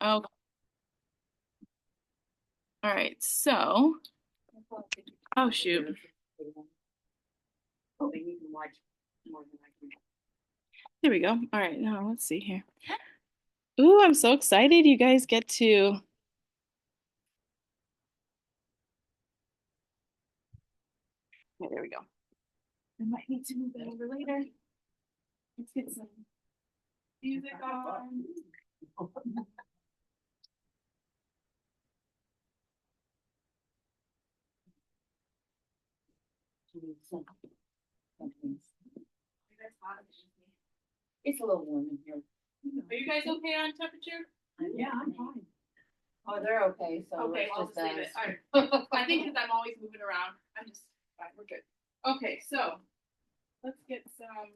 Oh, all right. So, oh shoot. Oh, you can watch more than I can. There we go. All right. Now let's see here. Ooh, I'm so excited. You guys get to. Yeah, there we go. I might need to move that over later. Let's get some music on. It's a little warm in here. Are you guys okay on temperature? Yeah, I'm fine. Oh, they're okay, so Okay, it's I'll just just leave us. it. All right. I think because I'm always moving around. I'm just fine. We're good. Okay, so let's get some.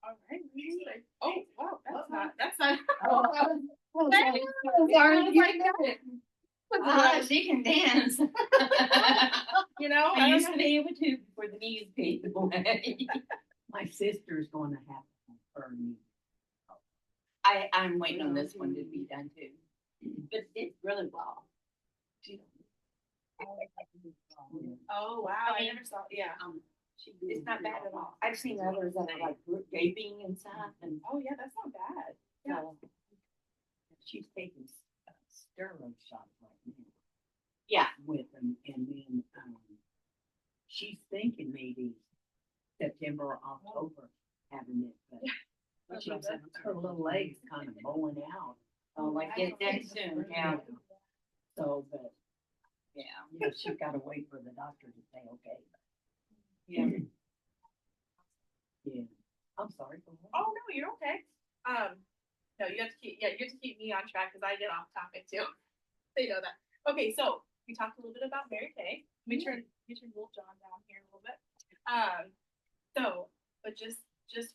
All right. Oh, wow. That's not. Oh, Sorry. she can dance. You know, I used don't to know. be able to before the knees gave away. My sister's going to have her knee. I'm waiting on this one to be done too. But it's really well. Oh, wow. I never saw. Yeah. It's not bad at all. I've seen others that are like gaping and stuff, and Oh, yeah. That's not bad. Yeah. she's taking steroid shots right now. Yeah, with them, and then she's thinking maybe September or October having it, but she said her little legs kind of bowing out. Oh, like get that soon, yeah. So, but yeah, she's got to wait for the doctor to say okay. Yeah. Yeah. I'm sorry. Oh no, you're okay. No, you have to keep. Yeah, you have to keep me on track because I get off topic too. They know that. Okay, so we talked a little bit about Mary Kay. Let me turn little John down here a little bit. So, but just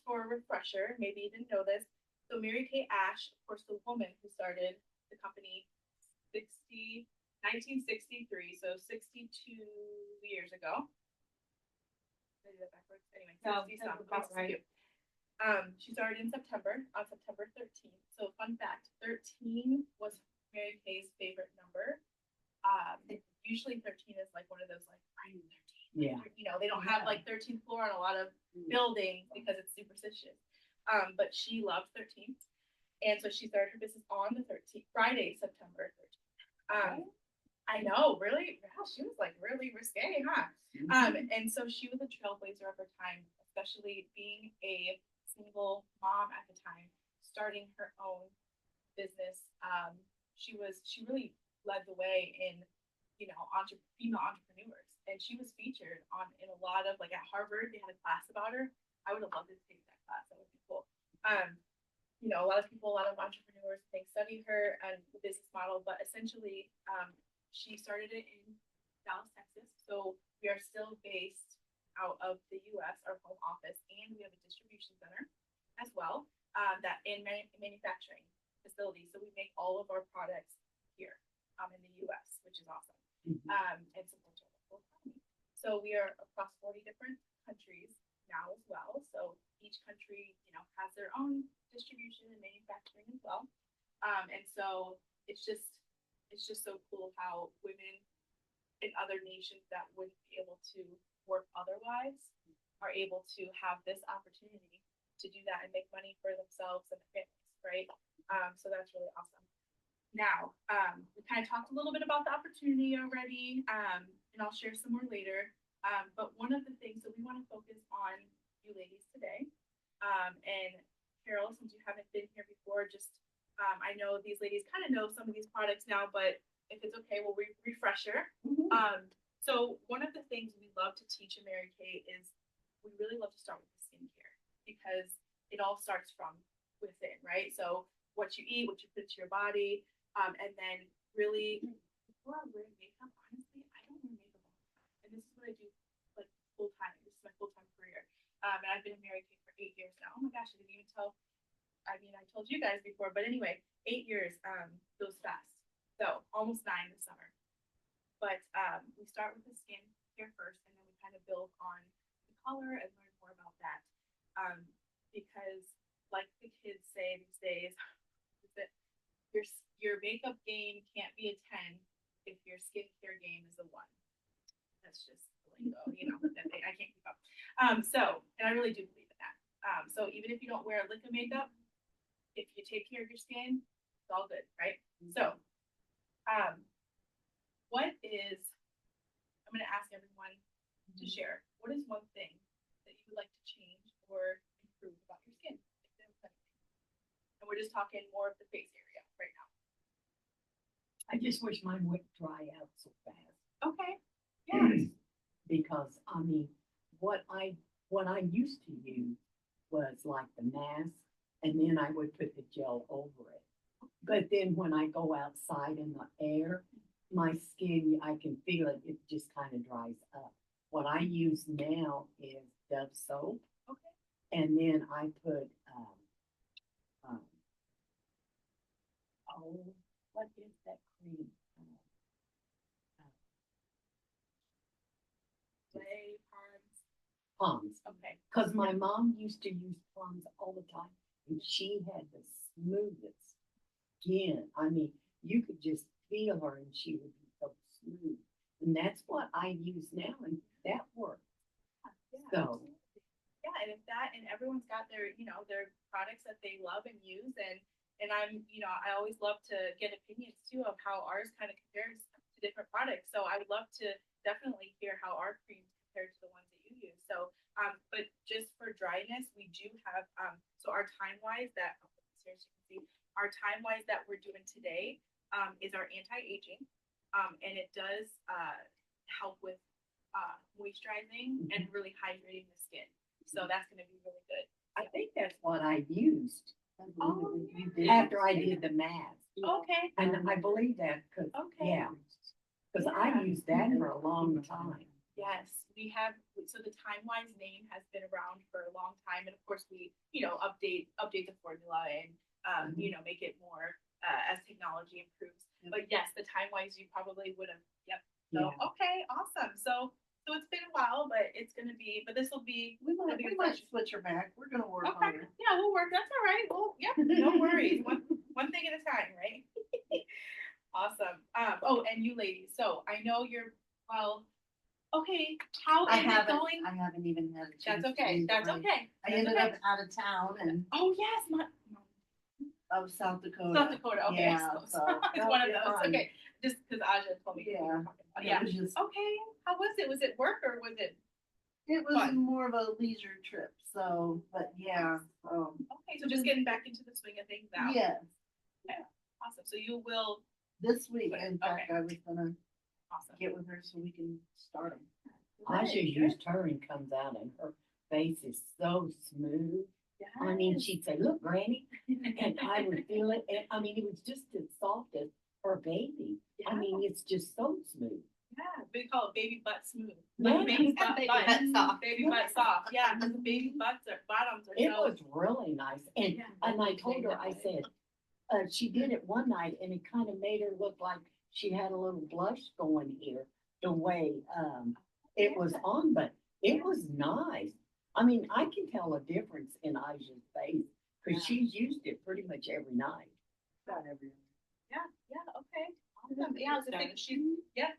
for a refresher, maybe you didn't know this. So Mary Kay Ash, of course, the woman who started the company 1963, so 62 years ago. Did I do that backwards? Anyway, 60 something. Right. She started in September, on September 13th. So fun fact, 13 was Mary Kay's favorite number. Usually 13 is like one of those like Friday 13. Yeah. You know, they don't have like 13th floor on a lot of buildings because it's superstitious. But she loved 13. And so she started her business on the 13th, Friday, September 13th. I know, really? Wow, she was like really risque, huh? And so she was a trailblazer of her time, especially being a single mom at the time, starting her own business. She really led the way in, you know, female entrepreneurs, and she was featured on in a lot of like at Harvard. They had a class about her. I would have loved to take that class. That would be cool. You know, a lot of people, a lot of entrepreneurs, they study her and the business model, but essentially, she started it in Dallas, Texas. So we are still based out of the U.S., our home office, and we have a distribution center as well that in manufacturing facilities. So we make all of our products here in the U.S., which is awesome, and supports our local economy. So we are across 40 different countries now as well. So each country, you know, has their own distribution and manufacturing as well. And so it's just so cool how women in other nations that wouldn't be able to work otherwise are able to have this opportunity to do that and make money for themselves and their families, right? So that's really awesome. Now, we kind of talked a little bit about the opportunity already, and I'll share some more later. But one of the things that we want to focus on you ladies today, and Carol, since you haven't been here before, just I know these ladies kind of know some of these products now, but if it's okay, we'll refresher. So one of the things we love to teach in Mary Kay is we really love to start with the skincare because it all starts from within, right? So what you eat, what you put into your body, and then really before I wear makeup, honestly, I don't wear makeup all the time, and this is what I do like full time. This is my full time career, and I've been in Mary Kay for 8 years now. Oh my gosh, I didn't even tell. I mean, I told you guys before, but anyway, 8 years goes fast. So almost 9 this summer. But we start with the skin here first, and then we kind of build on the color and learn more about that. Because like the kids say these days, is that your makeup game can't be a 10 if your skincare game is a 1. That's just the lingo, I can't keep up. And I really do believe in that. So even if you don't wear a lick of makeup, if you take care of your skin, it's all good, right? So, I'm going to ask everyone to share, what is one thing that you would like to change or improve about your skin? And we're just talking more of the face area right now. I just wish mine wouldn't dry out so fast. Okay. Yeah. Because I mean, what I used to use was like the mask, and then I would put the gel over it. But then when I go outside in the air, my skin, I can feel it, it just kind of dries up. What I use now is Dove soap. Okay. And then I put, what is that cream? Play Pond's. Pond's. Okay. Because my mom used to use Pond's all the time, and she had the smoothest skin. I mean, you could just feel her, and she would be so smooth. And that's what I use now, and that works. Yeah, So. absolutely. Yeah, and if that, and everyone's got their, their products that they love and use, and I always love to get opinions too of how ours kind of compares to different products. So I would love to definitely hear how our creams compare to the ones that you use. So, but just for dryness, we do have, so our time-wise that, here so you can see, our time-wise that we're doing today is our anti-aging, and it does help with moisturizing and really hydrating the skin. So that's going to be really good. I think that's what I used Oh, after I did the mask. Okay. And I believe that because, Okay. yeah, because I Yeah. used that for a long time. Yes, we have. So the TimeWise name has been around for a long time, and of course we, update the formula and make it more as technology improves. But yes, the TimeWise you probably would have. Yep. So Yeah. okay, awesome. So it's been a while, but this will be. We might switch her back. We're gonna work on Okay. it. Yeah, we'll work. That's all right. Well, yeah, no worries. One thing at a time, right? Awesome. And you ladies. So I know you're okay. How is it going? I haven't even had a chance. That's okay. That's okay. I ended up out of town and Oh yes, of South Dakota. South Dakota. Okay. Yeah, So so it's one of that'll be those. fun. Okay. Just because Aja told me. Yeah. Yeah. It was just, Okay. How was it? Was it work or was it? it was fun. more of a leisure trip. So, but yeah. Okay. So just getting back into the swing of things now. Yes. Awesome. So you will. This week, in fact, Okay. I was gonna Awesome. get with her so we can start them. I should use her and comes out and her face is so smooth. Yes. I mean, she'd say, "Look, Granny," and I would feel it. And I mean, it was just as soft as her baby. I mean, it's just so smooth. Yeah, we call it baby butt smooth. Yeah. Like baby butt, Baby butt butt soft. Baby butt soft. Yeah, because the baby bottoms are It so. was really nice. And Yeah. and I told her, I said, she did it one night and it kind of made her look like she had a little blush going here, the way it was on, but it was nice. I mean, I can tell a difference in Aja's face because she's used it pretty much every night. Not every. Yeah, okay. Awesome. Yeah, I was gonna think yeah.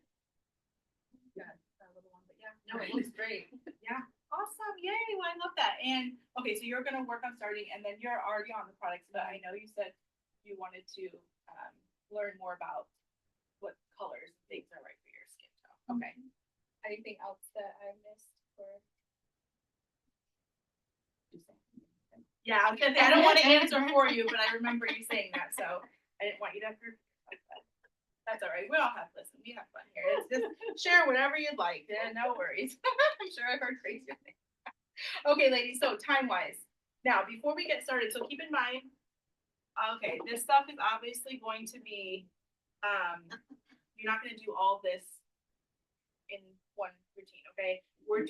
Got a little one, but yeah, no, it looks great. Yeah, awesome. Yay, well, I love that. And okay, so you're gonna work on starting and then you're already on the products, but I know you said you wanted to learn more about what colors and things are right for your skin tone. Okay. Anything else that I missed or? Yeah, I was gonna say, I don't want to answer for you, but I remember you saying that, so I didn't want you to have to. That's all right. We all have, listen, we have fun here. It's just share whatever you'd like. Yeah, no worries. I'm sure I've heard crazy things. Okay, ladies, so time-wise. Now, before we get started, so keep in mind, okay, this stuff is obviously going to be, you're not gonna do all this in one routine, okay? We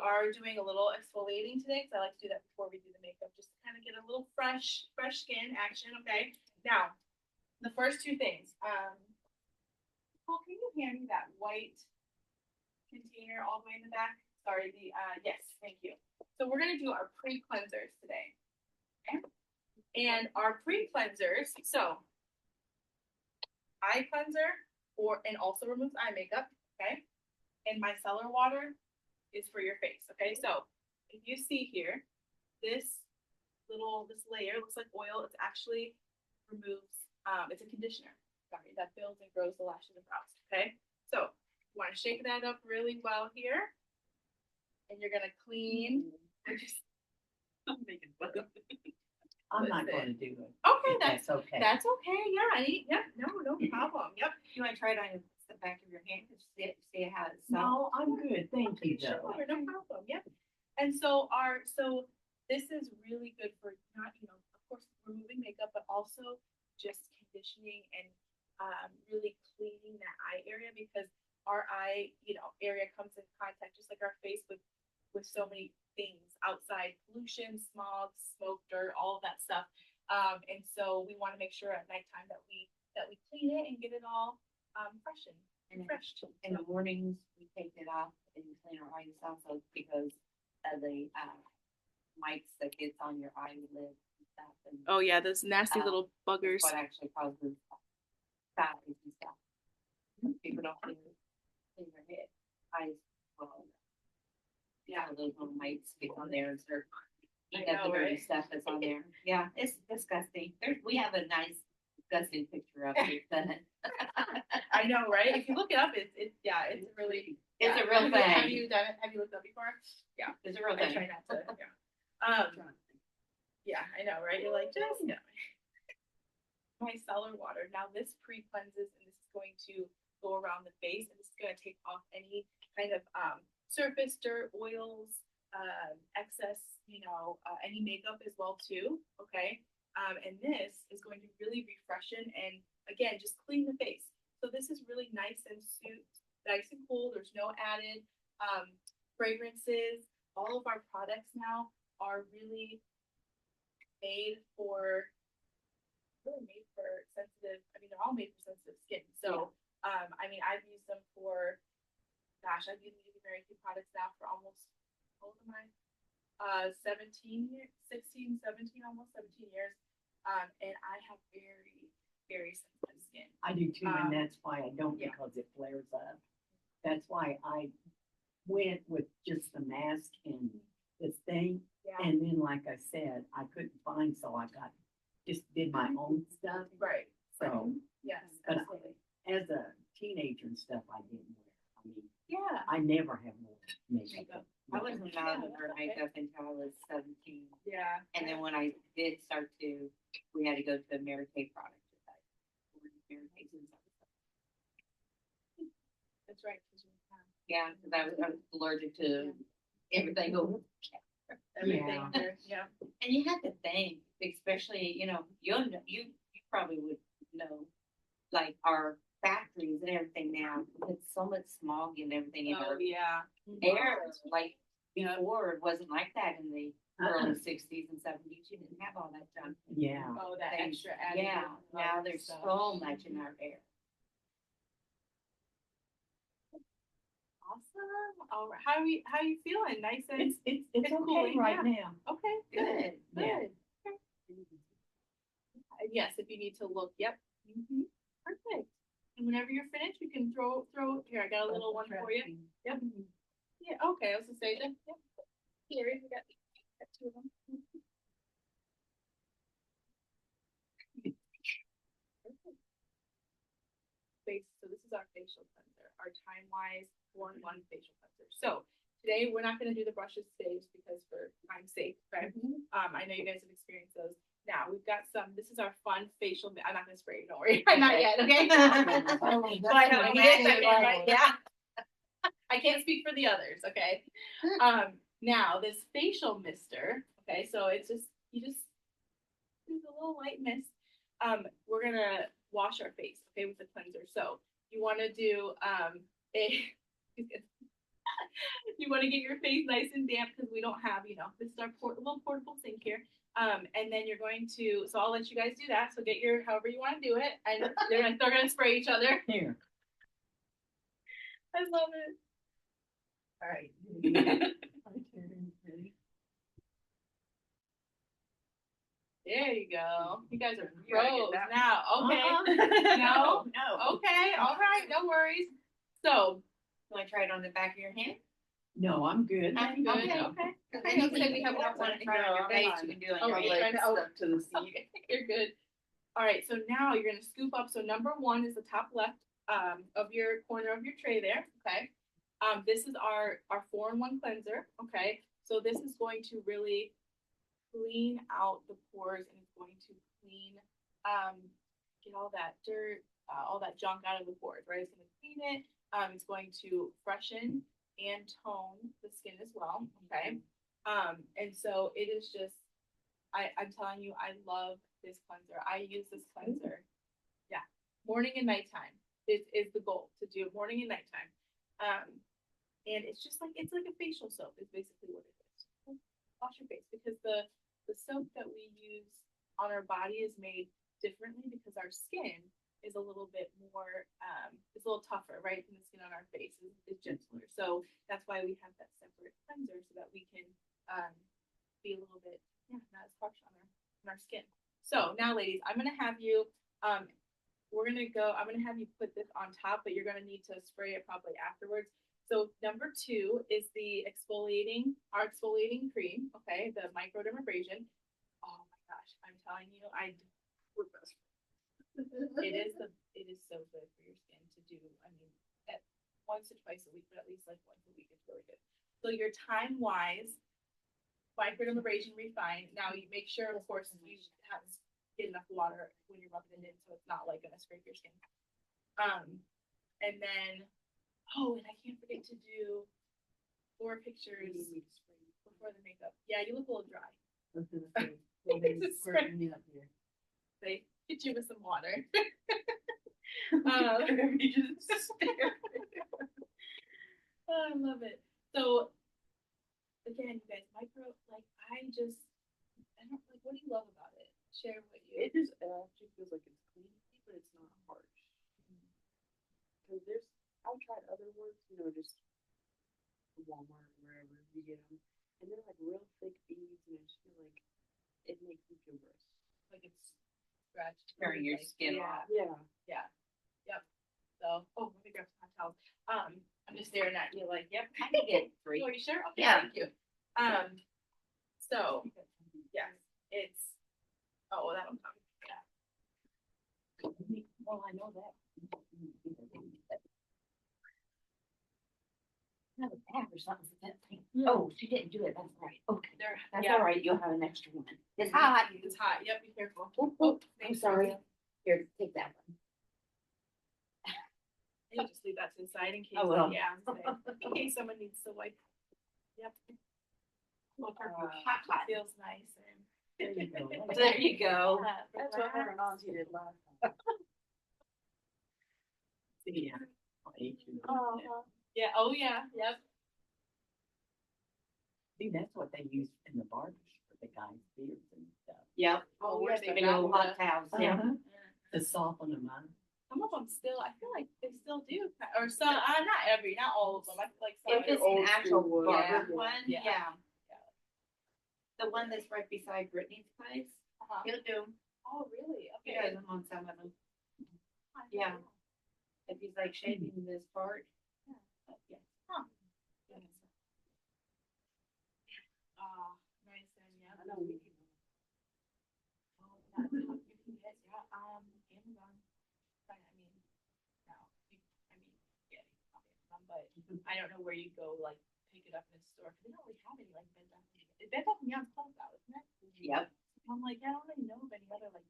are doing a little exfoliating today, because I like to do that before we do the makeup, just to kind of get a little fresh skin action, okay? Now, the first two things, Paul, can you hand me that white container all the way in the back? Sorry, yes, thank you. So we're gonna do our pre-cleansers today. And our pre-cleansers, so eye cleanser and also removes eye makeup, okay? And micellar water is for your face, okay? So if you see here, this layer looks like oil. It's actually removes, it's a conditioner, sorry, that builds and grows the lashes and brows, okay? So you want to shake that up really well here. And you're gonna clean. I'm making fun of it. I'm not gonna do it. Okay, if that's okay. That's okay. Yeah. Yep. No problem. Yep. You wanna try it on the back of your hand to see how it's. No, I'm good, thank you, Sure, Joe. no problem. Yep. And so this is really good for not, of course, removing makeup, but also just conditioning and really cleaning that eye area, because our eye, area comes in contact just like our face with so many things outside: pollution, smog, smoke, dirt, all of that stuff. And so we want to make sure at nighttime that we clean it and get it all fresh and refreshed. In the mornings, we take it off and clean our eyes also because of the mites that gets on your eyelid and stuff. And Oh yeah, those nasty little that's buggers. what actually causes size and stuff. People don't clean their head, eyes, well, yeah, those little mites get on there and start eating up the dirty stuff that's on there. Yeah, it's disgusting. We have a nice disgusting picture of it, but I know, right? If you look it up, it's really it's a real Have thing. you done it? Have you looked it up before? Yeah, It's a real I try thing. not to. Yeah. Yeah, I know, right? You're like, just micellar water. Now this pre-cleanses, and this is going to go around the face, and this is going to take off any kind of surface dirt, oils, excess, any makeup as well too. Okay. And this is going to really refreshen and again just clean the face. So this is really nice and cool. There's no added fragrances. All of our products now are really made for sensitive. I mean, they're all made for sensitive skin. So I mean, I've used them for, gosh, I've used the Mary Kay products now for almost, how old am I? 17 years, 16, 17, almost 17 years. And I have very, very sensitive skin. I do too, and that's why I don't, yeah. because it flares up. That's why I went with just the mask and this thing. Yeah. And then, like I said, I couldn't find, so I just did my own stuff. Right. So, Yes, But absolutely. as a teenager and stuff, I didn't wear. I mean, Yeah. I never have worn makeup. I wasn't allowed to wear okay. makeup until I was 17. Yeah. And then when I did start to, we had to go to a Mary Kay product. Mary Kay's and stuff. That's right. Yeah, because I was allergic to everything over. Everything. Yeah. Yeah. And you have to think, especially, you probably would know, like our factories and everything now, it's so much smog and everything in our Yeah. air. Like before, it wasn't like that in the early 60s and 70s. You didn't have all that junk. Yeah. Oh, that Things. extra added. Yeah, now there's so much in our air. Awesome. All right. How are you feeling? Nice and It's It's okay cooling, right yeah. now. okay. Good. Yeah. Good. Yes, if you need to look. Yep. Perfect. And whenever you're finished, you can throw here. I got a little one for you. Yep. Yeah. Okay. I was gonna say that. Yep. Here we got two of them. Perfect. So this is our facial cleanser, our time-wise 4-in-1 facial cleanser. So today we're not going to do the brushes today just because for time's sake, right? I know you guys have experienced those. Now we've got some. This is our fun facial. I'm not going to spray you. Don't worry. Not yet. Okay. So I know. Right? Yeah. I can't speak for the others. Okay. Now this facial mister. Okay. So it's just there's a little light mist. We're gonna wash our face. Okay, with the cleanser. So you want to do you want to get your face nice and damp because we don't have, this is our little portable sink here. And then you're going to, so I'll let you guys do that. So get your, however you want to do it. And they're going to spray each other. Here. I love it. All right. There you go. You guys are You gotta get pros that. now. Okay. No, No? no. Okay. All right. No worries. So, Want to try it on the back of your hand? No, I'm good. I'm good. Okay. Okay. Anything you don't want to try on your I'm face, fine. you can do on Oh, your you're hand. trying to- Stuck to the seat. Okay, you're good. All right, so now you're gonna scoop up. So number one is the top left of your corner of your tray there. Okay. This is our 4-in-1 cleanser. Okay. So this is going to really clean out the pores and it's going to clean get all that dirt, all that junk out of the pores. Right. It's gonna clean it. It's going to freshen and tone the skin as well. Okay. And so it is just I'm telling you, I love this cleanser. I use this cleanser. Yeah. Morning and nighttime is the goal to do it morning and nighttime. And it's just like, it's like a facial soap is basically what it is. Wash your face because the soap that we use on our body is made differently because our skin is a little bit more, it's a little tougher, right? Than the skin on our face is gentler. So that's why we have that separate cleanser so that we can be a little bit not as harsh on our skin. So now, ladies, I'm gonna have you. I'm gonna have you put this on top, but you're gonna need to spray it probably afterwards. So number 2 is our exfoliating cream. Okay, the microdermabrasion. Oh my gosh, I'm telling you, it is so good for your skin to do. I mean, at once or twice a week, but at least like once a week, it's really good. So your time wise. Microdermabrasion refine. Now you make sure, of course, you have get enough water when you're rubbing it in, so it's not like gonna scrape your skin. And then, and I can't forget to do 4 pictures before the makeup. Yeah, you look a little dry. Just squirting me up here. They hit you with some water. You just stare. I love it. So again, you guys, I don't like. What do you love about it? Share what you. It just actually feels like it's clean, but it's not harsh. Because I've tried other ones, just Walmart, wherever you get them, and they're like real thick beads, and I just feel like it makes me feel gross. Like it's scratched. Tearing your like, skin yeah. off. Yeah. Yep. So, let me grab some hot towels. I'm just staring at you like, yep. I can get 3. Oh, are you sure? Okay, Yeah. thank you. So, yes, it's, that'll come. Yeah. Well, I know that. Another bag or something for that thing. Oh, she didn't do it. That's right. Okay. That's Yeah. all right. You'll have an extra one. It's hot. It's hot. Yep, be careful. Oh, I'm thanks, sorry. Rosie. Here, take that one. You just leave that to the side in case. I will. Yeah, in case someone needs to wipe. Yep. Well, purple hot. feels nice and. There you go. There you go. That's what her and Auntie did last time. Yeah. Yeah. Oh yeah. Yep. See, that's what they use in the barbers for the guys' beards and stuff. Yep. Oh, We're yeah, big old hot towels. Yeah. Uh-huh. To soften them up. Some of them still. I feel like they still do. Or some. Not all of them. I feel like some. If it's old an actual school barber one. one, Yeah. yeah. The one that's right beside Brittany's place, Uh-huh. he'll do. Oh really? He Okay. does them on some of them. I don't Yeah. know. If he's like shaving this part. Yeah. Huh. Nice and yeah. I know we can. Oh, that's how you can get, Amazon. I mean, no, yeah, Amazon, but I don't know where you go, like, pick it up in a store, 'cause they don't really have any, like, Bed Bath & Beyond's closed out, isn't it? Yep. I'm like, I don't really know of any other, like,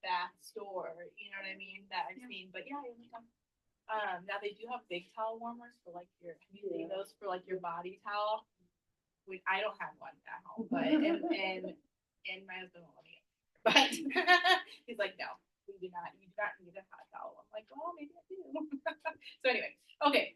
bath store, you know what I mean, that I've seen, but yeah, Amazon. Now they do have big towel warmers for, like, have you seen those for, like, your body towel? I don't have one at home, but, and my husband won't let me get it. But he's like, no, you do not need a hot towel. I'm like, well, maybe I do. So anyway, okay,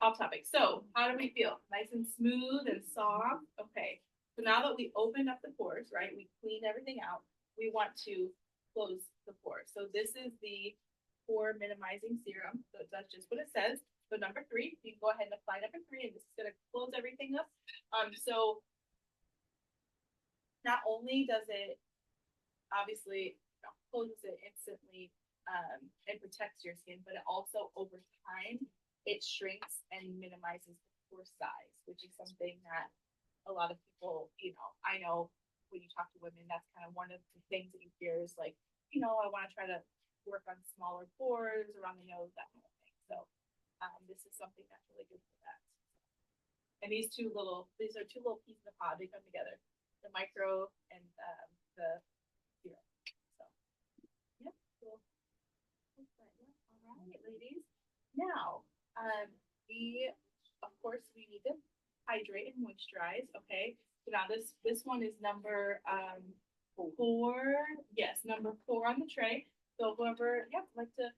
off topic. So how do we feel? Nice and smooth and soft. Okay. So now that we opened up the pores, right? We cleaned everything out. We want to close the pores. So this is the pore minimizing serum. So that's just what it says. So number 3, you can go ahead and apply number 3, and this is gonna close everything up. So not only does it obviously, you know, closes it instantly, and protects your skin, but it also over time, it shrinks and minimizes the pore size, which is something that a lot of people, you know, I know when you talk to women, that's kind of one of the things that you hear is like, you know, I want to try to work on smaller pores around the nose, that kind of thing. So, this is something that's really good for that. And these are two little pieces of pod. They come together, the micro and the zero. So, yep. Cool. All right, ladies. Now, of course, we need to hydrate and moisturize. Okay. So now this one is number 4. Yes, number 4 on the tray. So whoever, like to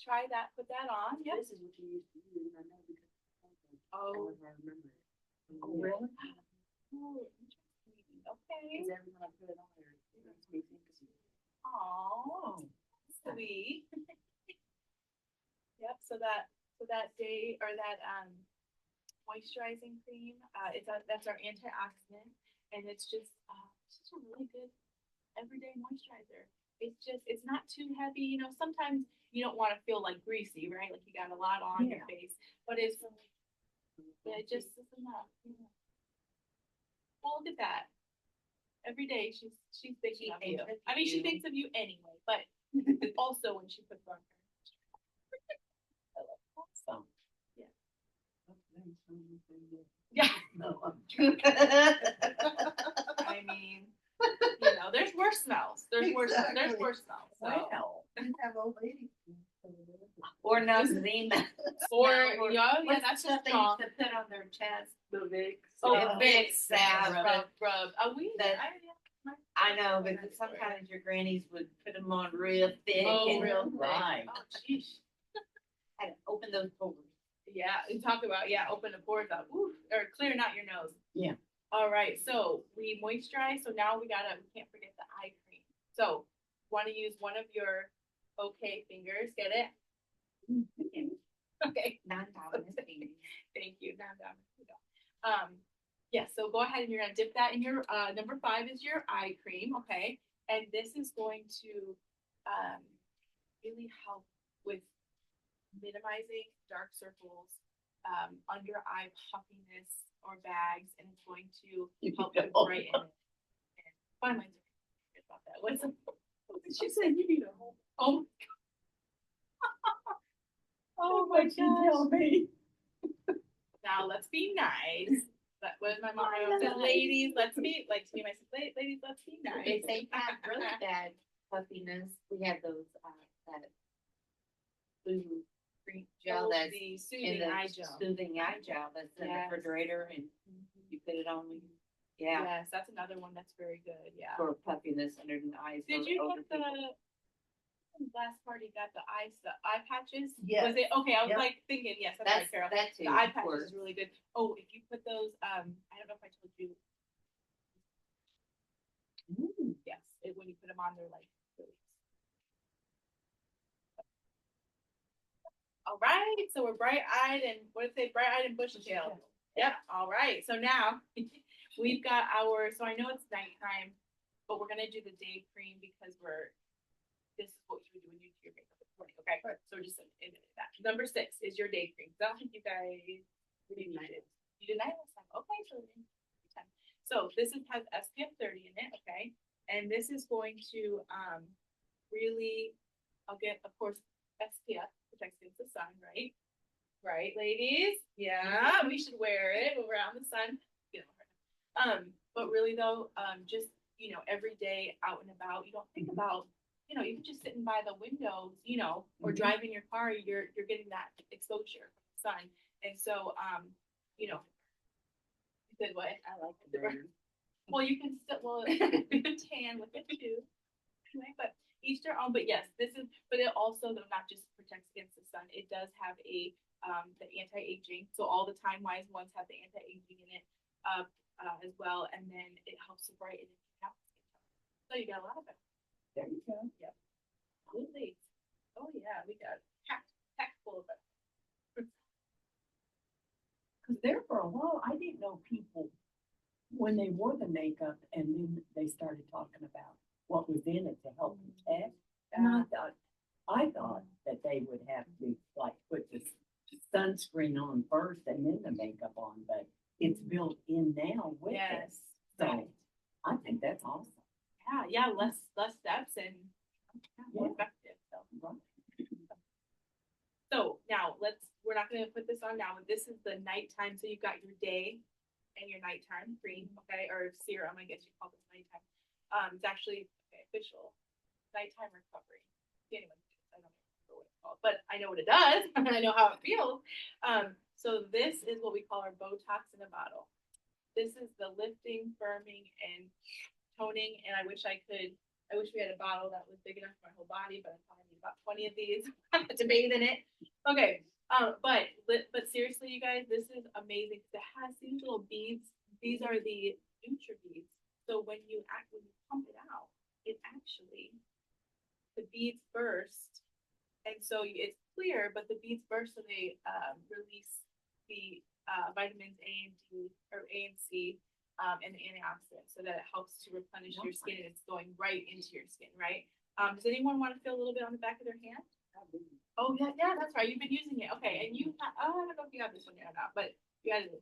try that, put that on. Yep. This is what you used to use, I know because. Oh. I remember it. Oh, really? Oh, interesting. Okay. Because every time I put it on there, it makes me think of you. Oh, sweet. Yep. So that day or that moisturizing cream, that's our antioxidant, and it's just a really good everyday moisturizer. It's not too heavy. You know, sometimes you don't want to feel like greasy, right? Like you got a lot on your face, but it just is enough. Yeah. Well, look at that. Every day she's thinking of you. I mean, she thinks of you anyway, but also when she puts on her. I love that. So, yeah. I mean, you know, there's worse smells. There's worse smells. So. Wow. You have old lady. Or Noxzema. Or yeah, What's that's the just thing strong. to put on their chest? The Vicks. Oh, Yeah. Vicks, salve. rub. I know, but sometimes your grannies would put them on real thick. Oh, and real thick. Right. Oh, jeez. And open those pores. Yeah, and talk about open the pores up, oof, or clearing out your nose. Yeah. All right, so we moisturize. So now we can't forget the eye cream. So, want to use one of your okay fingers? Get it? Okay. Non-dominant fingers. Thank you. Yeah, so go ahead and you're gonna dip that in your number 5 is your eye cream, okay? And this is going to really help with minimizing dark circles, under eye puffiness or bags, and it's going to help to brighten it. And my mind's about that. What's up? She said you need a whole. Oh. Oh my What you tell gosh. me? Now let's be nice. But what is my mom always says? Ladies, let's be like to me. My ladies, let's be nice. If they have really bad puffiness, we have those, that blue cream gel Oh, that's the in soothing the eye gel. soothing eye gel that's in the Yes. refrigerator and you put it on when you, yeah, Yes, that's another one that's very good. Yeah. for puffiness under the eyes. Did for you older get people. last party got the eye patches? Yes. Was it okay? I was Yep. like thinking, yes, that's right, That's, Carol. that too, The eye of patch course. is really good. Oh, if you put those, I don't know if I told you. Yes, when you put them on, they're like really. All right, so we're bright-eyed and what did it say? Bright-eyed and bushy-tailed. Yep. All right. So now we've got so I know it's nighttime, but we're gonna do the day cream because this is what you would do when you do your makeup in the morning. Okay. So we're just in that. Number 6 is your day cream. So I don't think you guys did night. You did night last time. Okay. So this has SPF 30 in it. Okay. And this is going to really, I'll get, of course, SPF protects against the sun, right? Right, ladies? Yeah, we should wear it when we're out in the sun. But really though, just, every day out and about, you don't think about, even just sitting by the windows, or driving your car, you're getting that exposure from the sun. And so, you said what? I like the burn. Well, you can still, you can tan with it too. Anyway, but each their own. But yes, but it also though not just protects against the sun. It does have the anti-aging. So all the Time Wise ones have the anti-aging in it, as well, and then it helps to brighten it up. So you got a lot of it. There you go. Yep. Absolutely. Oh yeah, we got packed full of it. Because there for a while, I didn't know people when they wore the makeup and then they started talking about what was in it to help protect. And I thought that they would have to like put the sunscreen on first and then the makeup on, but it's built in now with it. Yes. So I think that's awesome. Yeah, less steps and more Yeah. effective. So. Right. So now we're not gonna put this on now, but this is the nighttime, so you've got your day and your nighttime cream, okay, or serum, I guess you call this nighttime. It's actually official, nighttime recovery. Anyway, I don't remember what it's called, but I know what it does, and I know how it feels. So this is what we call our Botox in a bottle. This is the lifting, firming, and toning, and I wish we had a bottle that was big enough for my whole body, but I probably need about 20 of these to bathe in it. Okay, but seriously, you guys, this is amazing because it has these little beads. These are the Nutra beads. So when you pump it out, the beads burst, and so it's clear, but the beads burst, so they release the vitamins A and D or A and C. And the antioxidants, so that it helps to replenish your skin and it's going right into your skin, right? Does anyone want to feel a little bit on the back of their hand? Oh yeah, that's right. You've been using it. Okay, and I don't know if you have this one yet or not, but you got to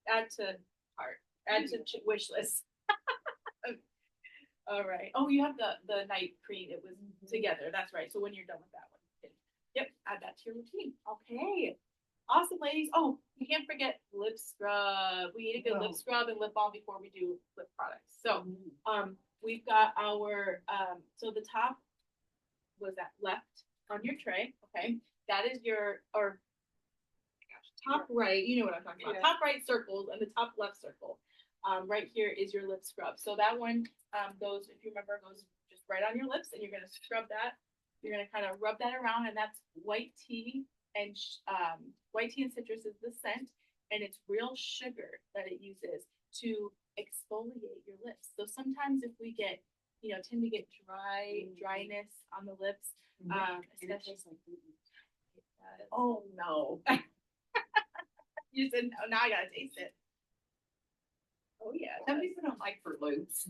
add to cart, add to wish list. All right. Oh, you have the night cream. It was together. That's right. So when you're done with that one, yep, add that to your routine. Okay. Awesome, ladies. Oh, you can't forget lip scrub. We need a good lip scrub and lip balm before we do lip products. So, we've got our, so the top was that left on your tray. Okay. That is your, or top right, you know what I'm talking about. Top right circles and the top left circle. Right here is your lip scrub. So that one goes, if you remember, goes just right on your lips, and you're gonna scrub that. You're gonna kind of rub that around, and that's white tea and white tea and citrus is the scent, and it's real sugar that it uses to exfoliate your lips. So sometimes if we get, tend to get dryness on the lips, especially. Oh no! You said no. Now I gotta taste it. Oh yeah. Some people don't like Fruit Loops.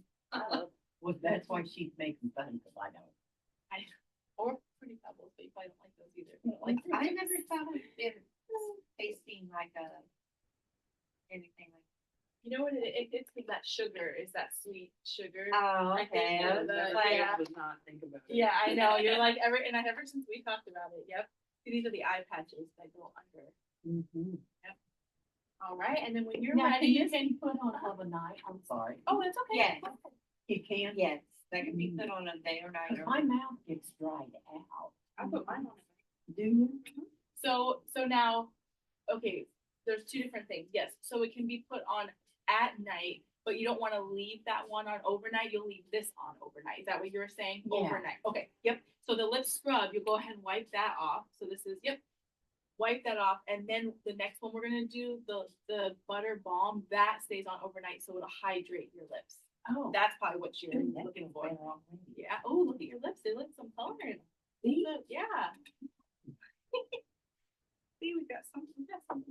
Well, that's why she's making fun, because I don't. Or Fruity Pebbles, but you probably don't like those either. I never thought of it tasting like anything like. You know what it's that sugar is that sweet sugar. Oh, I think I would not think about it. Yeah, I know. You're like ever since we talked about it. Yep. These are the eye patches that go under. Mm-hmm. Yep. All right, and then when you're Now, ready, can you put on of a night? I'm sorry. Oh, it's okay. Yeah. You can? Yes, that can be put on a day or night. Because my mouth gets dried out. I put mine on it. Do you? So now, okay, there's two different things. Yes, so it can be put on at night, but you don't want to leave that one on overnight. You'll leave this on overnight. Is that what you were saying? Yeah. Overnight. Okay. Yep. So the lip scrub, you'll go ahead and wipe that off. So this is, yep. Wipe that off, and then the next one we're gonna do, the butter balm, that stays on overnight, so it'll hydrate your lips. Oh. That's probably what you're looking for. Yeah. Oh, look at your lips; they look some color in them. See? Yeah. See, we got something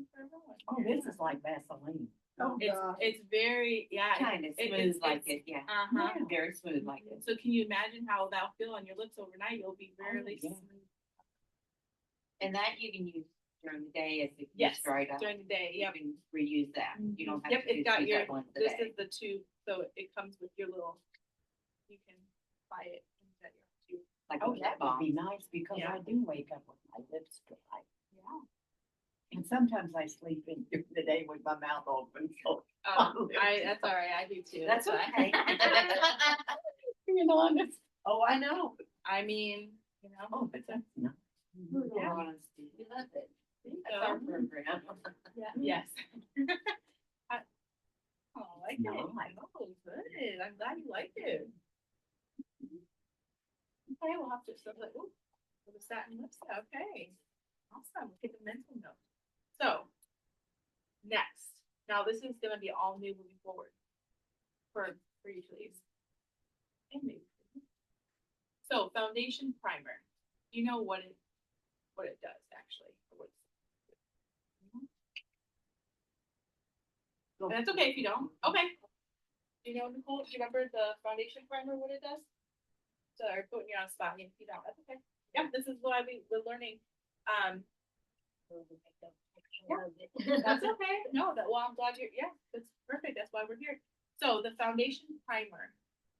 for everyone. Oh, this is like Vaseline. Oh, It's very, yeah. Kind of smooth it's- like it, yeah. Uh-huh. Very smooth like it. So can you imagine how that'll feel on your lips overnight? You'll be really yeah. smooth And that you can use during the day if it Yes, gets dried up. during the day. You Yep. can reuse that. You don't have Yep, to it's got use your, that once a this day. is the tube, so it comes with your little, you can buy it and set your tube. Like Oh, a lip that would balm. be nice, because Yeah. I do wake up with my lips dry. Yeah. And sometimes I sleep in during the day with my mouth open, so. That's all right, I do too. That's fine. okay. Being honest. Oh, I know. I mean, Oh, but that's not. Yeah. Honesty. We love it. there you That's our go. program. Yeah. Yes. I like it. Nice. Oh, good. I'm glad you like it. Okay, we'll have to, so like, ooh, the satin lipstick. Okay. Awesome. We'll get the mental note. So, next. Now, this is going to be all new moving forward for you, please. And me. So, foundation primer. You know what it does, actually. Or what it's- Go And it's for okay it. if you don't. Okay. Do you know, Nicole, do you remember the foundation primer, what it does? So I'm putting you on a spot, if you don't, that's okay. Yeah, this is what we're learning. That's okay. No, well, I'm glad yeah, that's perfect. That's why we're here. So the foundation primer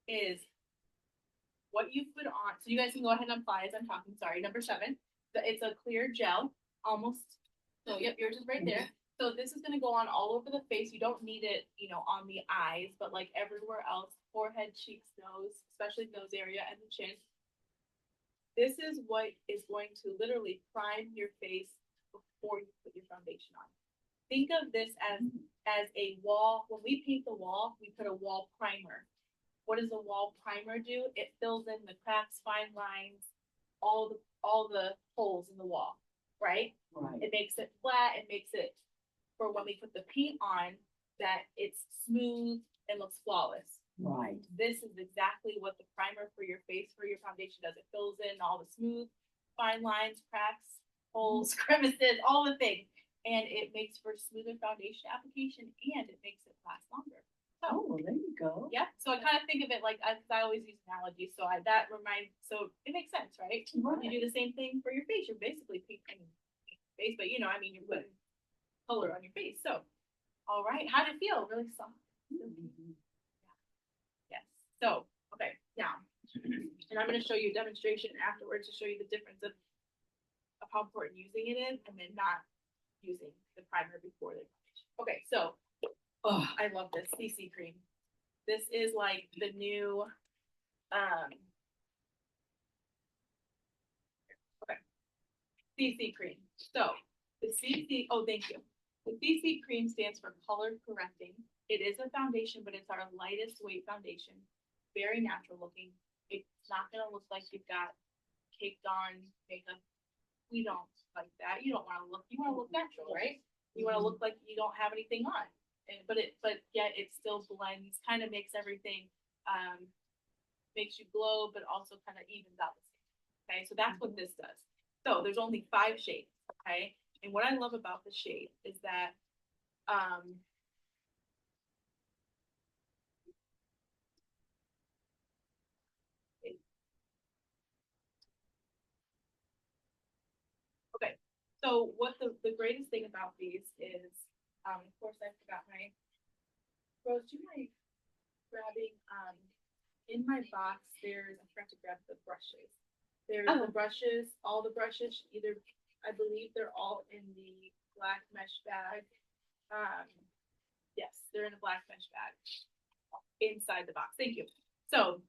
is what you put on. So you guys can go ahead and apply as I'm talking. Sorry, number 7. It's a clear gel, almost. So yep, yours is right there. So this is gonna go on all over the face. You don't need it, on the eyes, but like everywhere else, forehead, cheeks, nose, especially nose area and the chin. This is what is going to literally prime your face before you put your foundation on. Think of this as a wall. When we paint the wall, we put a wall primer. What does a wall primer do? It fills in the cracks, fine lines, all the holes in the wall, right? Right. It makes it flat. It makes it for when we put the paint on that it's smooth and looks flawless. Right. This is exactly what the primer for your face, for your foundation does. It fills in all the smooth, fine lines, cracks, holes, crevices, all the things. And it makes for smoother foundation application and it makes it last longer. So, Oh, well, there you go. yeah. So I kind of think of it like, I always use analogies. So so it makes sense, right? Right. You do the same thing for your face. You're basically painting your face, but you're putting color on your face. So, all right. How did it feel? Really soft. Mhm. Yes. So, okay, now, and I'm going to show you a demonstration afterwards to show you the difference of how important using it is and then not using the primer before the foundation. Okay, so, oh, I love this CC cream. This is like the new, okay, CC cream. So, the CC, oh, thank you. The CC cream stands for color correcting. It is a foundation, but it's our lightest weight foundation. Very natural looking. It's not gonna look like you've got caked on makeup. We don't like that. You wanna look natural, right? You wanna look like you don't have anything on. But yet it still blends, kind of makes everything, makes you glow, but also kind of evens out the skin. Okay, so that's what this does. So there's only 5 shades, okay? And what I love about the shade is that, okay, so what the greatest thing about these is, of course I forgot my, Rose, do you mind grabbing, in my box, I forgot to grab the brushes. There's the brushes, all the brushes, I believe they're all in the black mesh bag. Yes, they're in a black mesh bag inside the box. Thank you. So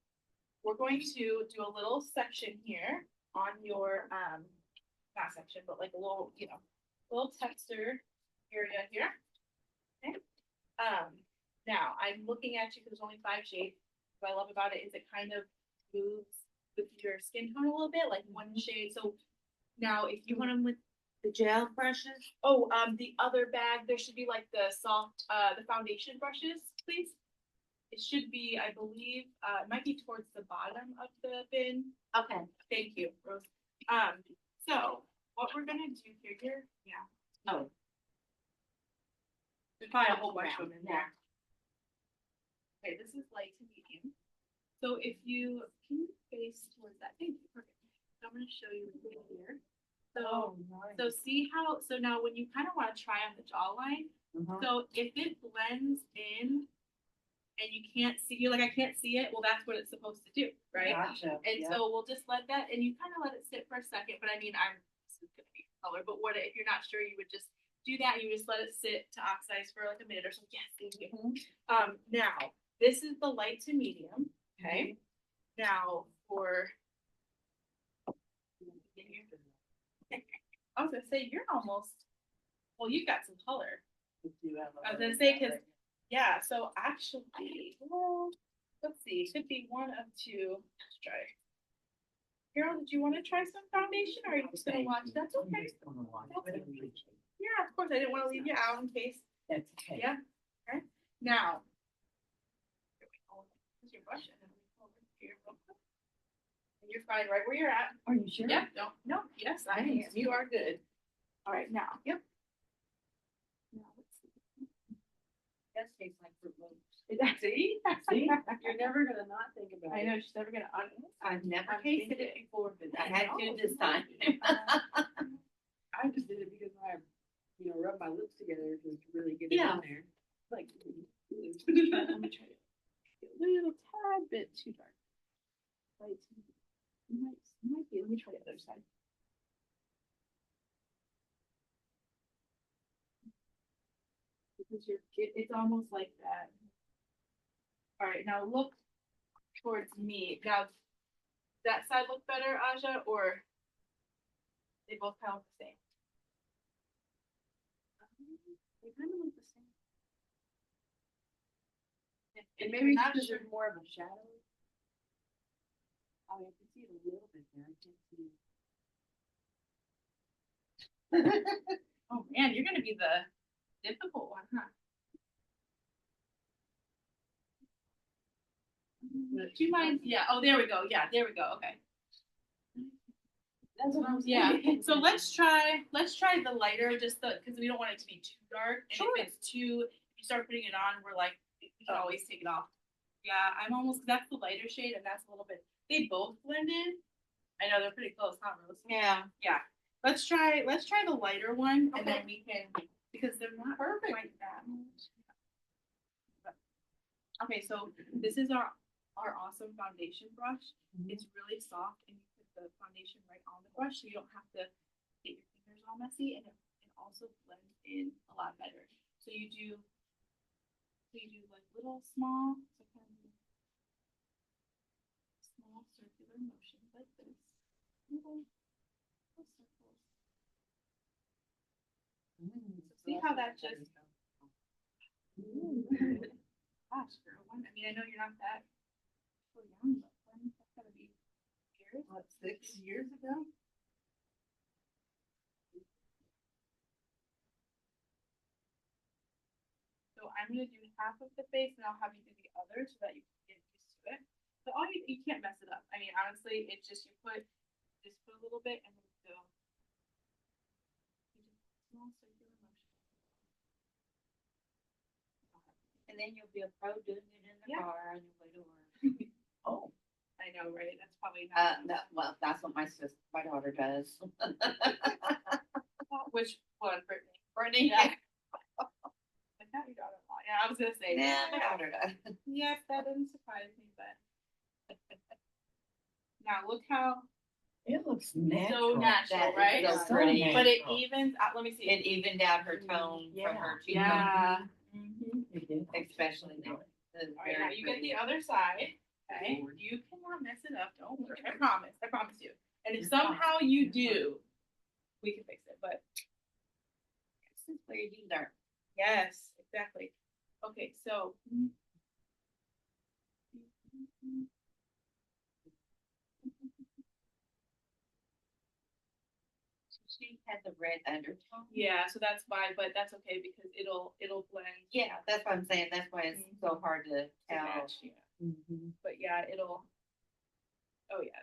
we're going to do a little section here on your, not section, but like a little, little texture area here. Okay. Now I'm looking at you because there's only 5 shades. What I love about it is it kind of moves with your skin tone a little bit, like one shade. So now if you want them with The gel brushes? the other bag, there should be like the soft, the foundation brushes, please. It should be, I believe, it might be towards the bottom of the bin. Okay. Thank you, Rose. So what we're gonna do here, yeah. Oh. There's probably a whole bunch of them in there. Okay, this is light to medium. So if you can face towards that, thank you, perfect. I'm gonna show you right here. So, nice. so see how, so now when you kind of want to try on the jawline, Uh-huh. so if it blends in and you can't see, you're like, I can't see it, well, that's what it's supposed to do, right? Gotcha. And Yeah. so we'll just let that, and you kind of let it sit for a second, but I mean, this is gonna be color, but if you're not sure, you would just do that, you just let it sit to oxidize for like a minute or so. Yes, thank you. Now, this is the light to medium, okay? Now, for, I was gonna say, you're almost, well, you've got some color. I was gonna say, cause, yeah, so actually, well, let's see, it should be one of 2. Let's try. Carol, did you wanna try some foundation, or are you just gonna watch? That's okay. Yeah, of course, I didn't wanna leave you out in case. That's okay. Yeah, okay, now. Here's your brush, and then we go over here real quick. And you're fine right where you're at. Are you sure? Yeah, no, yes, I am, you are good. All right, now, yep. Now, let's see. That tastes like Fruit Loops. See? See? You're never gonna not think about I it. know, she's never gonna I've never I'm tasted thinking- it before, but I had to this time. I just did it because I, rub my lips together to really get it Yeah. in there. Like, Let me try it. A little tad bit too dark. Light. Might be. Let me try the other side. Because it's almost like that. All right, now look towards me. Now, does that side look better, Aja, or they both kind of look the same? they kind of look the same. And And if maybe you're not because sure- there's more of a shadow. I mean, I can see it a little bit there. I can't see. Oh man, you're gonna be the difficult one, huh? Do you mind? Yeah. Oh, there we go. Yeah, there we go. Okay. That's what I'm Yeah. saying. So let's try the lighter, just because we don't want it to be too dark. And Sure. if it's too, if you start putting it on, we're like, we can Oh. always take it off. Yeah, I'm almost. That's the lighter shade, and that's a little bit. They both blended. I know they're pretty close, huh, Rose? Yeah. Let's try the lighter one, and then we can, because they're not quite that much. Okay, so this is our awesome foundation brush. It's really soft, and you put the foundation right on the brush, so you don't have to get your fingers all messy, and it also blends in a lot better. So you do like little small, so kind of small circular motions like this. Little circles. See how that just. Gosh, girl, I mean, I know you're not that so young, but when that's gotta be years. What, 6 years ago? So I'm gonna do half of the face, and I'll have you do the other so that you can get used to it. But you can't mess it up. I mean, honestly, it's just put a little bit and then go. You just small circular motion. And then you'll be a pro doing it in the Yeah. car on your way to work. Oh, I know, right? That's probably not. Well, that's what my daughter does. Which one, Brittany? Brittany, Yeah. Like not your daughter-in-law. Yeah, I was gonna say. yeah, my daughter does. Yes, that doesn't surprise me, but. Now look how it looks so natural. natural, That is right? so So pretty. But it natural. evens out. Let me see. It evened out her tone Yeah. from her cheek, Yeah. Mhm. It did. especially there. It's All right, now very you get pretty. the other side. Okay, you cannot mess it up. Don't worry. I promise. I promise you. And if You're fine. somehow you You're do, we can fix it. But This is where you learn. yes, exactly. Okay, so. She had the red undertone. Yeah, so that's why, but that's okay because it'll blend. Yeah, that's what I'm saying. That's why it's so hard to to tell. match, yeah. Mhm. But yeah, it'll. Oh yeah,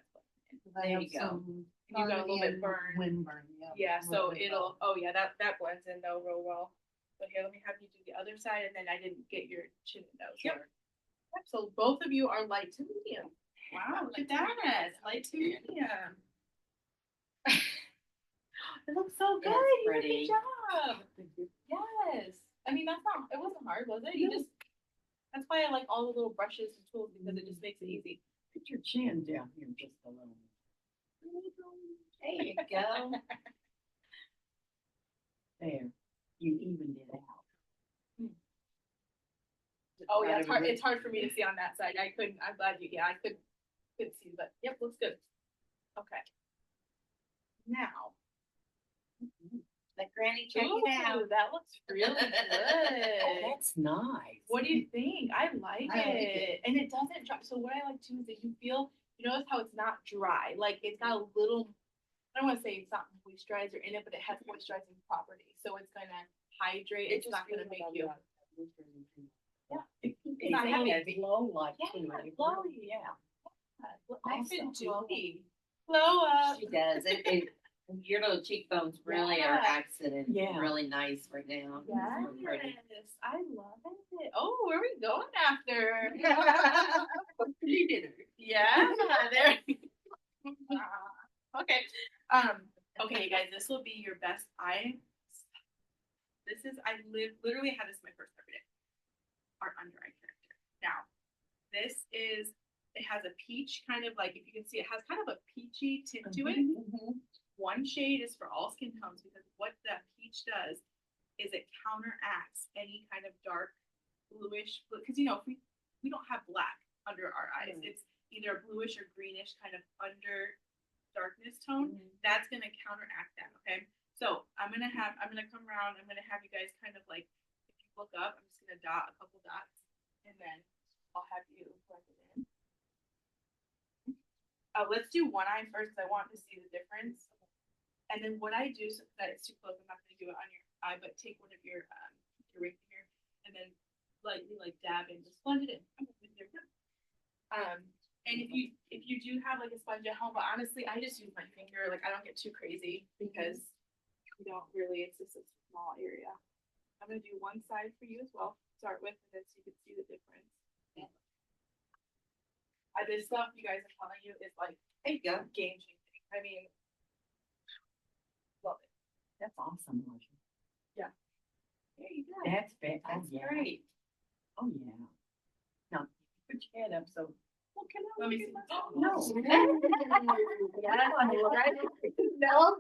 it's blending. There you go. And you got a little bit burned. Windburn, yeah. Yeah, so Little bit it'll. Oh yeah, that blends in though real well. So here, let me have you do the other side, and then I didn't get your chin and nose. Yep. Yep. So both of you are light to medium. Wow, look at that, light to medium. It looks so good. That's You did a pretty. good job. Yes. I mean, it wasn't hard, was it? You No. just. That's why I like all the little brushes and tools because it just makes it easy. Put your chin down here just a little. There you go. There, you evened it out. Oh yeah, it's hard for me to see on that side. I'm glad I couldn't see, but yep, looks good. Okay. Now. Let Granny check Ooh, it out. that looks really Oh, good. that's nice. What do you think? I like I like it. And it doesn't dry. So what I like too is that you notice how it's not dry. Like it's got a little, I don't want to say it's not moisturizer in it, but it has moisturizing properties. So it's going to hydrate. It's not going to make you. It's not got heavy. a glow like Yeah, to it. glowy, yeah. Nice and Awesome. dewy. Glow up. She does. It Your little cheekbones really are Yeah. accented Yeah. really nice right now. Yes, It's so pretty. I love it. Oh, where are we going after? Dinner. Yeah, there. Okay. Okay, you guys, this will be your best. Literally had this in my first every day. Our under eye character. Now, this is, it has a peach kind of like, if you can see, it has kind of a peachy tint to it. One shade is for all skin tones because what that peach does is it counteracts any kind of dark bluish, because you know, if we don't have black under our eyes. Right. It's either a bluish or greenish kind of under darkness tone. That's gonna counteract that, okay? So I'm gonna come around, I'm gonna have you guys kind of like, if you look up, I'm just gonna dot a couple dots and then I'll have you blend it in. Let's do one eye first, 'cause I want to see the difference. And then what I do, so that it's too close, I'm not gonna do it on your eye, but take one of your ring finger and then lightly like dab and just blend it in. There we go. And if you do have like a sponge at home, but honestly, I just use my finger. Like I don't get too crazy because we don't really. It's just a small area. I'm gonna do one side for you as well. Start with, and then so you can see the difference. This stuff you guys are telling you is like There you go. game changing. I mean, love it. That's awesome, Marcia. There you go. That's bad. That's yeah. great. Oh, yeah. Now, put your head up so. Well, can I Let me look see. at Oh, no. Yeah, right? No,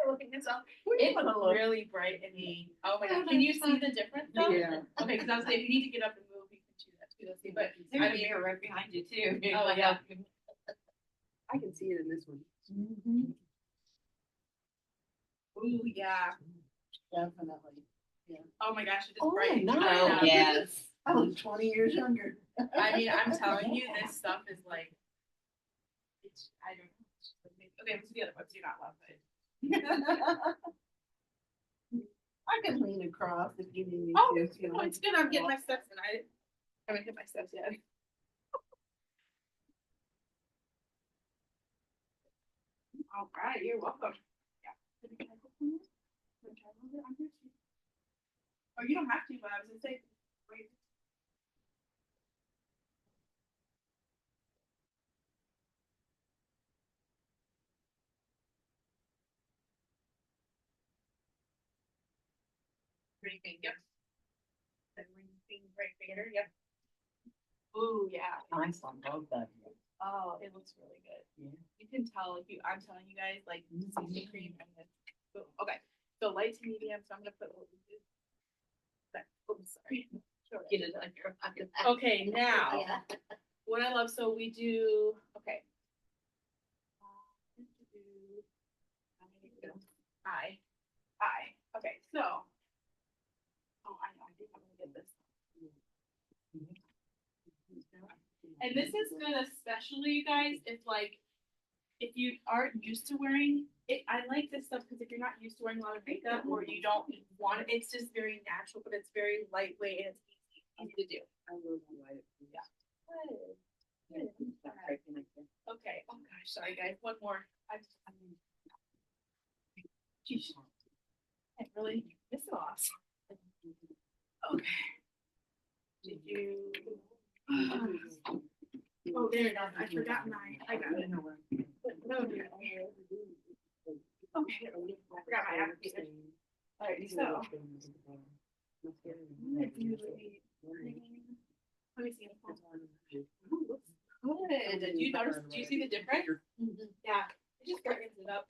look at yourself. It's wanna look? really bright in the. Oh my god! Can you see the difference though? Yeah. Okay, because I was saying if you need to get up and move, you can do that too. Let's see, but There's I a mean, mirror right behind you too. oh yeah. I can see it in this one. Mhm. Ooh yeah. Definitely. Oh my gosh, it just Oh, brightened. nice. right Oh, now. yes. I was 20 years younger. I mean, I'm telling you, this stuff is like. It's I don't know. It's just amazing. Okay, let's do the other ones. Do not love it. I can lean across if you need me Oh, to. it's good. It's good. I'm getting my steps in. I haven't hit my steps yet. All right, you're welcome. Yeah. Or you don't have to, but I was gonna say, wait. Ring finger. The ring finger, yep. Ooh, yeah. Nice on both of you. Oh, it looks really good. Yeah. You can tell if you, I'm telling you guys, like, CC cream and then, boom. Okay, so light to medium, so I'm gonna put a little bit. Oh, sorry. Get it on your eye. Okay, now, Yeah. what I love, so we do, okay. I, okay, so. Oh, I know, I think I'm gonna get this. And this is good, especially you guys, if like, if you aren't used to wearing it, I like this stuff because if you're not used to wearing a lot of makeup or you don't want it, it's just very natural, but it's very lightweight and it's easy to do. I will light it. Yeah. Okay, oh gosh, sorry guys, one more. Geez. I really miss it off. Okay. Did you? Oh, there it is. I forgot mine. I got it. No, dear. Okay. I forgot my application. Alright, so. Let me see. Good. Did you notice? Do you see the difference? Yeah. It just brightens it up.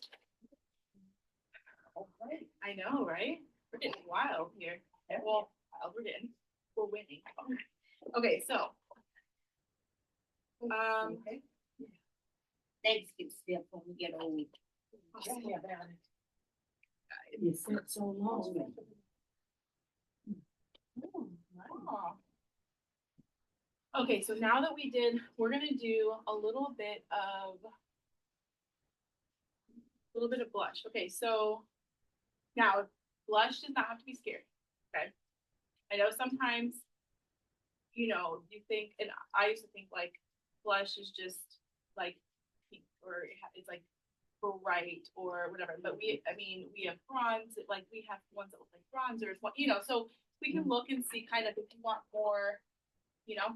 I know, right? We're getting wild here. Well, wild, we're getting. We're winning. Okay, so. Legs get stiff when we get old. You sit so long. Oh. Okay, so now that we did, we're gonna do a little bit of blush. Okay, so now blush does not have to be scary. Okay, I know sometimes, you know, you think, and I used to think like blush is just like pink or it's like bright or whatever, but we have bronze, like we have ones that look like bronzers, so we can look and see kind of if you want more,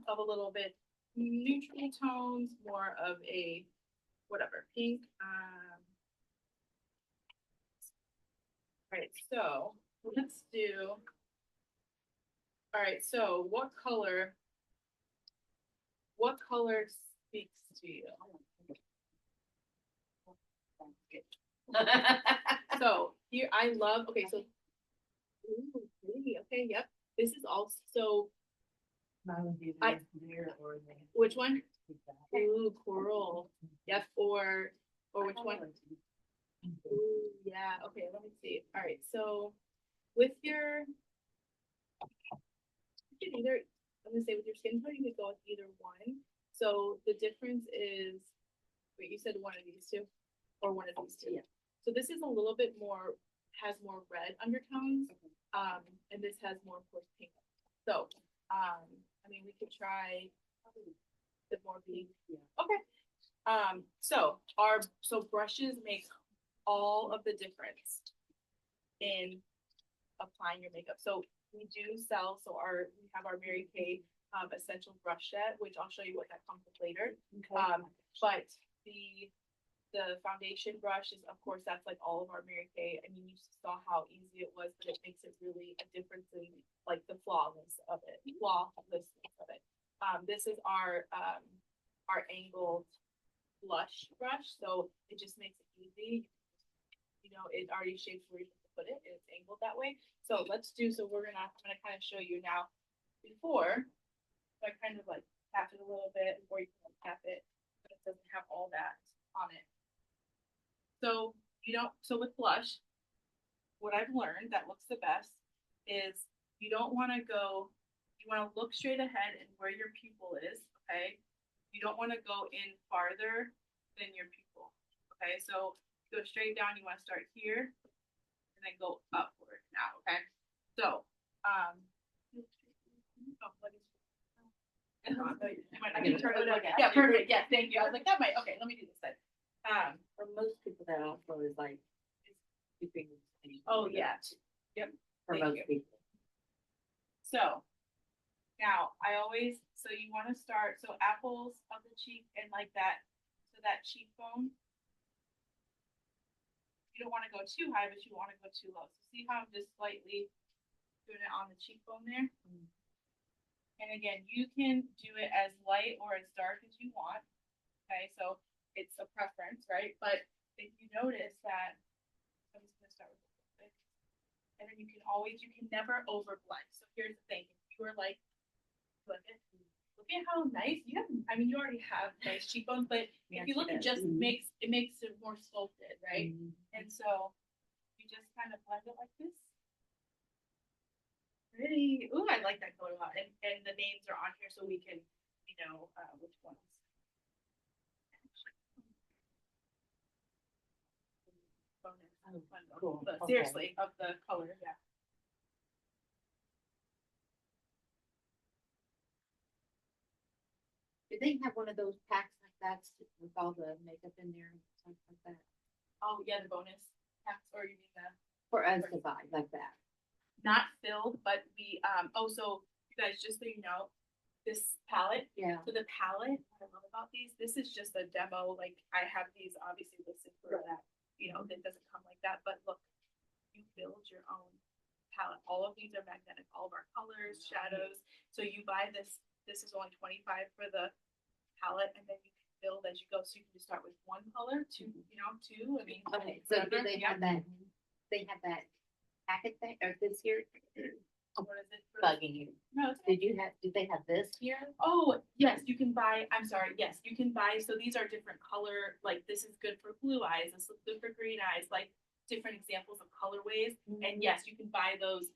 of a little bit neutral tones, more of a whatever, pink. Right, so let's do. All right, so what color speaks to you? So here, I love, okay, so. Ooh, pretty, okay, yep, this is also, I- which one? Ooh, coral, yep, or which one? Ooh, yeah, okay, let me see, all right, so with your. You can either, I'm gonna say with your skin tone, you could go with either one, so the difference is, wait, you said one of these two? Or one of these two? Yeah. So this is a little bit more, has more red undertones, and this has more, of course, pink. So, we could try the more pink. Yeah. Okay. So brushes make all of the difference in applying your makeup. So we do sell, we have our Mary Kay essential brush set, which I'll show you what that comes with later. But the foundation brush is, of course, that's like all of our Mary Kay. I mean, you saw how easy it was, but it makes it really a difference in like the flawlessness of it. This is our angled blush brush, so it just makes it easy. It already shapes where you put it, and it's angled that way. So I'm gonna kind of show you now before. So I kind of like tap it a little bit, or you can tap it, but it doesn't have all that on it. So with blush, what I've learned that looks the best is you don't want to you want to look straight ahead and where your pupil is, okay? You don't want to go in farther than your pupil, okay? So go straight down, you want to start here and then go upward now, okay? So, I can turn it up. Yeah, perfect. Yeah, thank you. I was like, that might, okay, let me do this then. For most people, that also is like, keeping. Oh, yeah. Yep. For Thank most you. people. So now so you want to start, so apples of the cheek and like that, so that cheekbone. You don't want to go too high, but you want to go too low. So see how I'm just slightly doing it on the cheekbone there? And again, you can do it as light or as dark as you want. Okay, so it's a preference, right? But if you notice that, I'm just gonna start with a little bit. And then you can never over blend. So here's the thing, if you were like, look at how nice you have, you already have nice cheekbones, but if you look, it just makes it more sculpted, right? And so you just kind of blend it like this. Pretty. Ooh, I like that color a lot. And the names are on here so we can, which ones. Cool. But seriously, of the color, yeah. Do they have one of those packs like that with all the makeup in there and stuff like that? Oh, yeah, the bonus packs, or you mean the. For us to buy like that? Not filled, but so you guys, just so you know, this palette. Yeah. So the palette, what I love about these, this is just a demo. Like I have these obviously listed for that, that doesn't come like that. But look, you build your own palette. All of these are magnetic, all of our colors, shadows. So you buy this is only $25 for the palette, and then you can build as you go. So you can just start with one color, two. Okay, so do they have that? They have that packet thing, or this here? What is it? Bugging you. No, it's Did they have this here? Oh, yes, you can buy, I'm sorry, yes, you can buy, so these are different color, like this is good for blue eyes, this is good for green eyes, like different examples of colorways. And yes, you can buy those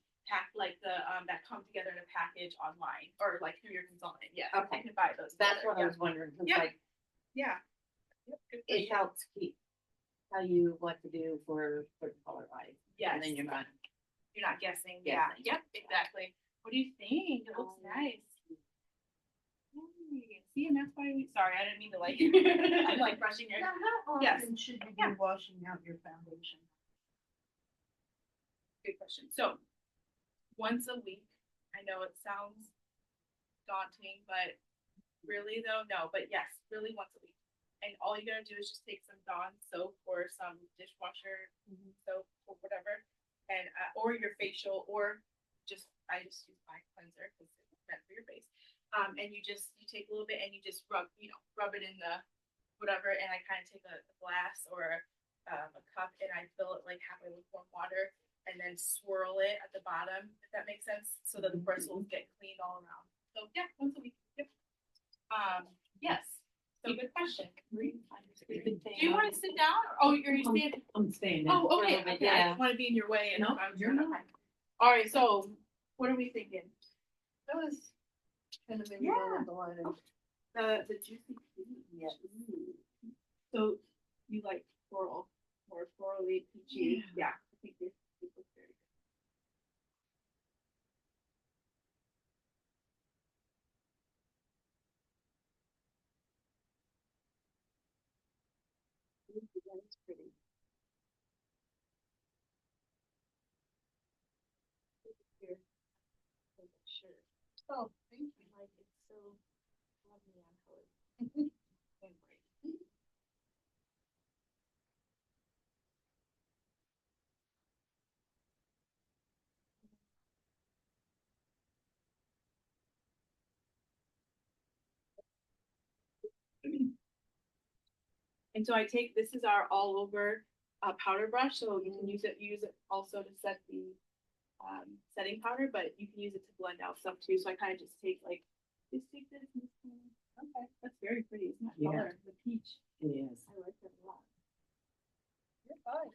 like that come together in a package online or like through your consultant. Yeah, Okay. you can buy those. That's together, what I was wondering, because Yeah. like, Yeah. Yep, good it question. helps tell you what to do for certain color eyes. Yes. And then you're not. You're not guessing. Yeah. Guessing. Yep. Exactly. What do you think? It looks nice. Nice. See, and that's why sorry, I didn't mean to like, I'm like brushing your. Now, how Yes. often should you Yeah. be washing out your foundation? Good question. So, once a week, I know it sounds daunting, but really though, no, but yes, really once a week. And all you gotta do is just take some Dawn soap or some dishwasher soap or whatever, and or your facial, or I just use my cleanser because it's meant for your face. And you take a little bit and you just rub it in the whatever, and I kind of take a glass or a cup and I fill it like halfway with warm water and then swirl it at the bottom, if that makes sense, so that the bristles get cleaned all around. So yeah, once a week. Yep. Yes. So good question. Do you want to sit down? Oh, you're standing. I'm standing. Oh, okay. little bit, Okay. I yeah. didn't want to be in your way. And No, you're not. All right. So, what are we thinking? That was kind of in Yeah. the line of. The juicy fruit. Yes. So you like floral, more florally peachy? Yeah. I think this looks very good. That's pretty. Here. Sure. Oh, thank you. Like it's so lovely on color. And bright. And so this is our all over powder brush, so you can use it also to set the setting powder, but you can use it to blend out stuff too. So I kind of just take this and this one. Okay, that's very pretty. Isn't that Yeah. color? The peach. It is. I like that a lot. You're fine.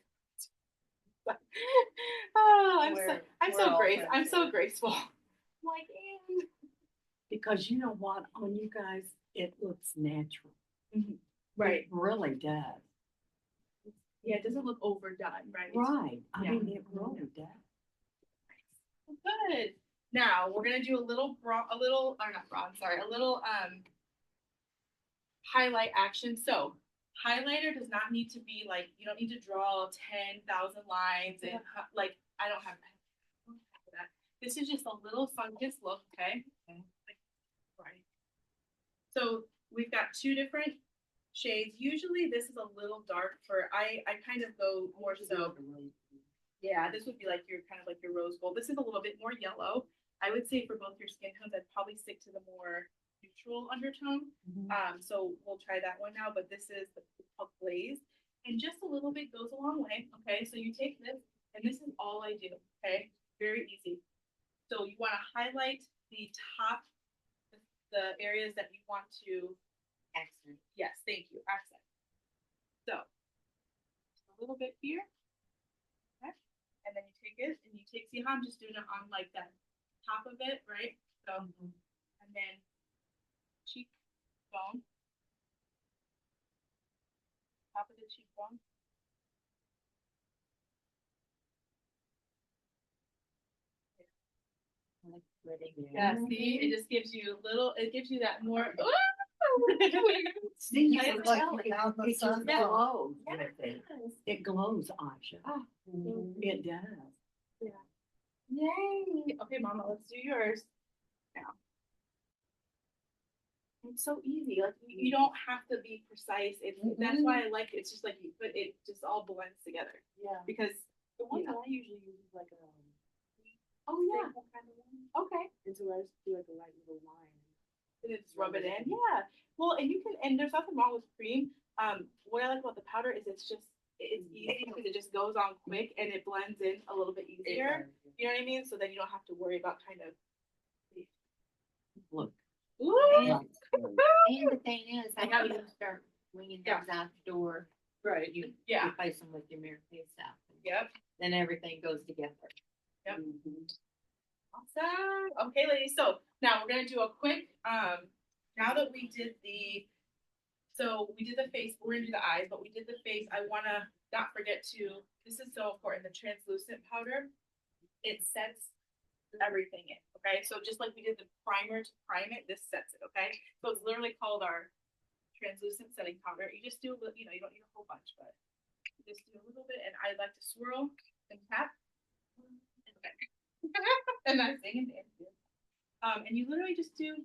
Oh, I'm so graceful. I'm like, Because you know what, on you guys, it looks natural. right. It really does. Yeah, it doesn't look overdone, right? Right. I Yeah. mean, it really does. Good. Now we're gonna do a little highlight action. So highlighter does not need to be like, you don't need to draw 10,000 lines and I don't have that. This is just a little sun-kissed look, okay? Right. So we've got two different shades. Usually this is a little dark I kind of go more so. Yeah, this would be like your kind of like your rose gold. This is a little bit more yellow. I would say for both your skin tones, I'd probably stick to the more neutral undertone. So we'll try that one now, but this is the called Glaze. And just a little bit goes a long way. Okay, so you take this, and this is all I do. Okay, very easy. So you want to highlight the top, the areas that you want to. Accent. Yes, thank you. Accent. So a little bit here. Okay. And then you take it and you see how I'm just doing it on like that top of it, right? So, and then cheekbone, top of the cheekbone. Yeah, see, it just gives you that more. See, you I look tell like it. it just Yeah. glows Yes. with it. It glows, Asha. Oh. It does. Yay! Okay, Mama, let's do yours now. It's so easy. Like you don't have to be precise. That's why I like it. It's just like it just all blends together. Yeah. Because The one that I usually use is like a oh yeah, staple kind of one. okay. And so I just do like a light little line. And just rub it in. Yeah. Well, and there's nothing wrong with cream. What I like about the powder is it's easy because it just goes on quick and it blends in a little bit easier. You know what I mean? So then you don't have to worry about kind of. Look. Ooh. And the thing is, I after got you start winging Yeah. those out the door, Right. you Yeah. replace them with your mirror face stuff. Yep. Then everything goes together. Yep. Awesome. Okay, ladies. So now we're gonna do a quick. Now that we did the face, we're gonna do the eyes, but we did the face. I wanna not forget to. This is so important. The translucent powder. It sets everything in, okay? So just like we did the primer to prime it, this sets it, okay? So it's literally called our translucent setting powder. You just do, you know, you don't need a whole bunch, but you just do a little bit, and I like to swirl and tap. Okay. And I sing and dance. And you literally just do,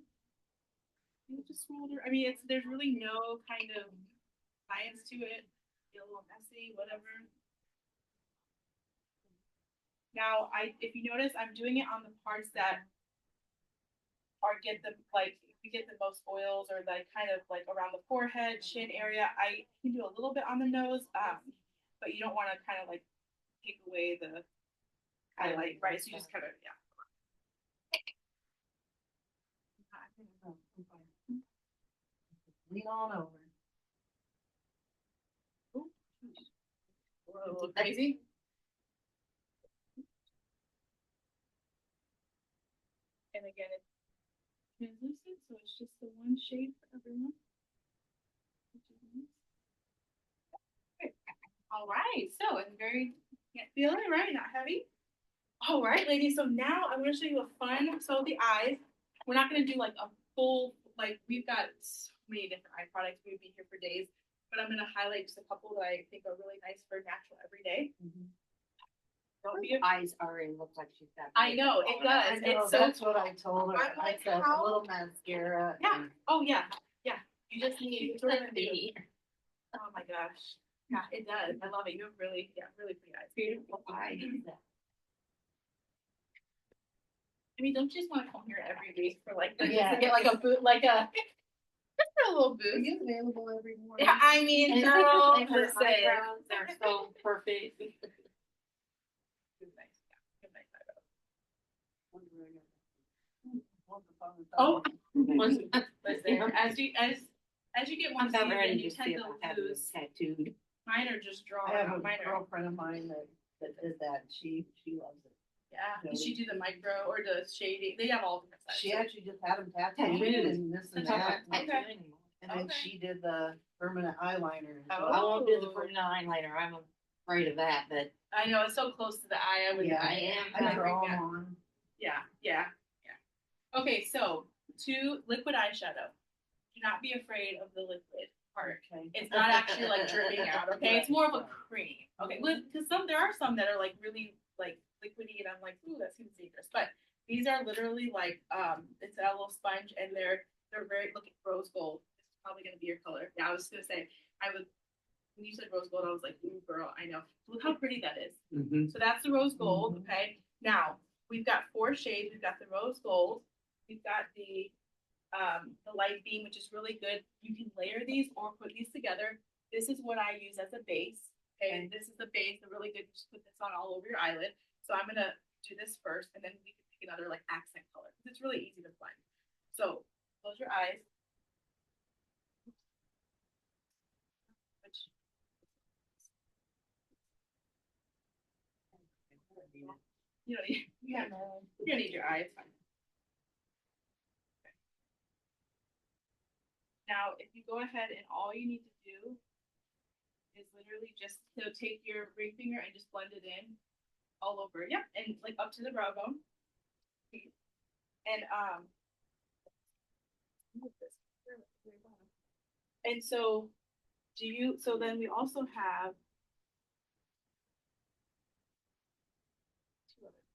you just swirl it. I mean, there's really no kind of science to it. Be a little messy, whatever. Now, if you notice, I'm doing it on the parts that get the we get the most oils, or like kind of like around the forehead, chin area. I can do a little bit on the nose, but you don't want to kind of like take away the highlight, right? So you just kind of, yeah. Lean on over. We're a little crazy. And again, it's translucent, so it's just the one shade for everyone. All right, so it's very, can't feel it, right? Not heavy. All right, ladies, so now I'm gonna show you a fun, so the eyes, we're not gonna do like a full, like we've got so many different eye products, we'd be here for days, but I'm gonna highlight just a couple that I think are really nice for natural everyday. Don't be Eyes already look like she's got. I know, it does. I know, It's so, that's what I told her. I'm I like, said, how- a little mascara. yeah, oh yeah, yeah. You just need, it's really baby. Oh my gosh. Yeah, it does. I love it. You have really, yeah, really pretty eyes. Beautiful eyes. I mean, don't you just want to come here every week for like, Yeah. to get like a boot, like a, just for a little Are boost? you available every morning? Yeah, I mean, And girl, her listen. eyebrows are so perfect. Good nice, yeah, good nice eyebrows. Oh. Listen, as you get more I'm about seasoned, ready you to tend see if I have to this lose. tattooed. Mine are just drawn. I have a Mine are, girlfriend of mine that did that. She loves it. yeah. Does she do the micro or the shading? They have all different sizes. She actually just had them tattooed and this and Okay. that. Okay. And then Okay. she did the permanent eyeliner. as Oh. I well. won't do the permanent eyeliner. I'm afraid of that, but I know it's so close to the eye. I would. Yeah, I am. I draw them on. Yeah, yeah, yeah. Okay, so to liquid eyeshadow. Do not be afraid of the liquid part. Okay. It's not actually like dripping out. Okay, it's more of a cream. Okay, because there are some that are like really like liquidy, and I'm like, ooh, that seems dangerous. But these are literally like it's a little sponge, and they're very, look at rose gold. This is probably gonna be your color. Yeah, I was gonna say when you said rose gold, I was like, ooh, girl, I know. Look how pretty that is. Mm-hmm. So that's the rose gold. Mhm. Okay, now we've got 4 shades. We've got the rose gold. We've got the light beam, which is really good. You can layer these or put these together. This is what I use as a base. Okay, this is the base. They're really good. Just put this on all over your eyelid. So I'm gonna do this first, and then we can pick another like accent color because it's really easy to blend. So close your eyes. You know, you're gonna need your eyes. Fine. Now, if you go ahead and all you need to do is literally just take your ring finger and just blend it in all over. Yep, and like up to the brow bone. And so so then we also have two others.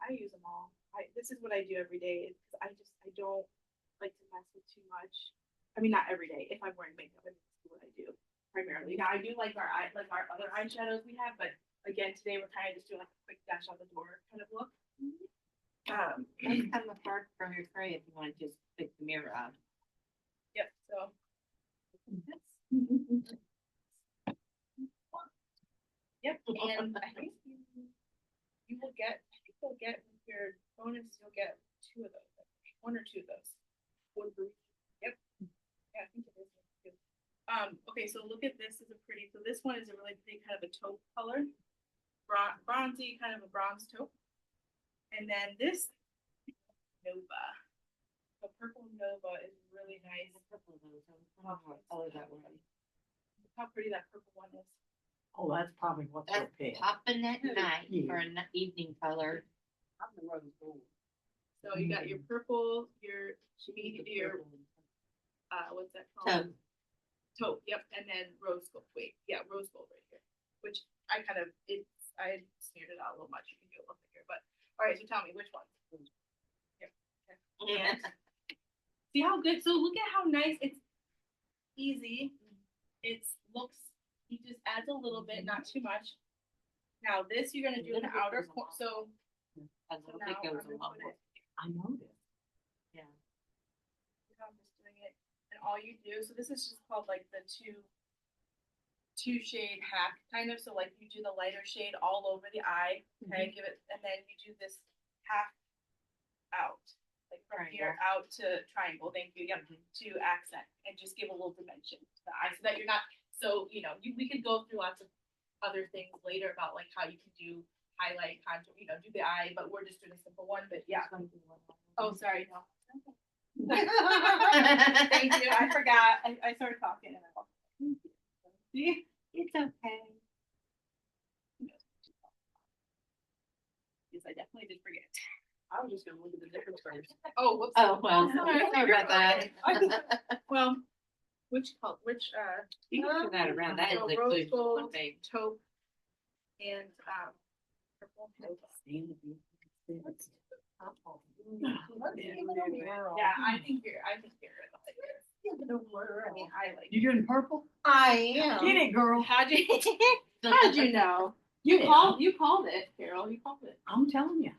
I use them all. This is what I do every day because I don't like to mess with too much. I mean, not every day. If I'm wearing makeup, this is what I do primarily. Now I do like our other eyeshadows we have, but again, today we're kind of just doing like a quick dash on the door kind of look. just come apart from your tray if you want to just pick the mirror out. Yep. So. Yep. And I think you will get. I think you'll get with your bonus. You'll get 2 of those. 1 or 2 of those. One for each. Yep. Yeah, I think it is. Okay, so look at this is a pretty, so this one is a really pretty kind of a taupe color, bronzy, kind of a bronze taupe. And then this Nova, the purple Nova is really nice. Purple of those. I don't know what color that was. Look how pretty that purple one is. Oh, that's probably what they'll That's pick. popping at night for an evening color. I'm the rose gold. So you got your purple, your, your, what's that called? So, Taupe, yep, and then rose gold, wait, yeah, rose gold right here, which I kind of, I smeared it out a little much, you can do it a little thicker, but, alright, so tell me, which one? Yep, okay. And see how good, so look at how nice, it's easy, looks, he just adds a little bit, not too much. Now this, you're gonna do in the outer corner, so a so little now bit I'm goes a gonna lot put more. it, I know this. Yeah. I'm just doing it, and all you do, so this is just called like the two shade hack kind of, so like you do the lighter shade all over the eye, okay, give it, and then you do this half out, like from here out to triangle, thank you, yep, to accent, and just give a little dimension to the eye, so that you're not, so, you know, we could go through lots of other things later about like how you can do highlight, contour, you know, do the eye, but we're just doing a simple one, but yeah. Oh, sorry, no. Thank you, I forgot, I started talking and I walked. See? It's okay. Yes, I definitely did forget. I was just gonna look at the difference first. Oh, whoops. Oh, well, Sorry. sorry about that. Well, which color, which, You can turn that around, that is so the rose inclusion one, gold, babe. taupe, and, purple. Yeah, I think you're like this. I mean, I like. You doing purple? I Get it, girl. How'd you know? You called it, Carol, you called it. I'm telling you.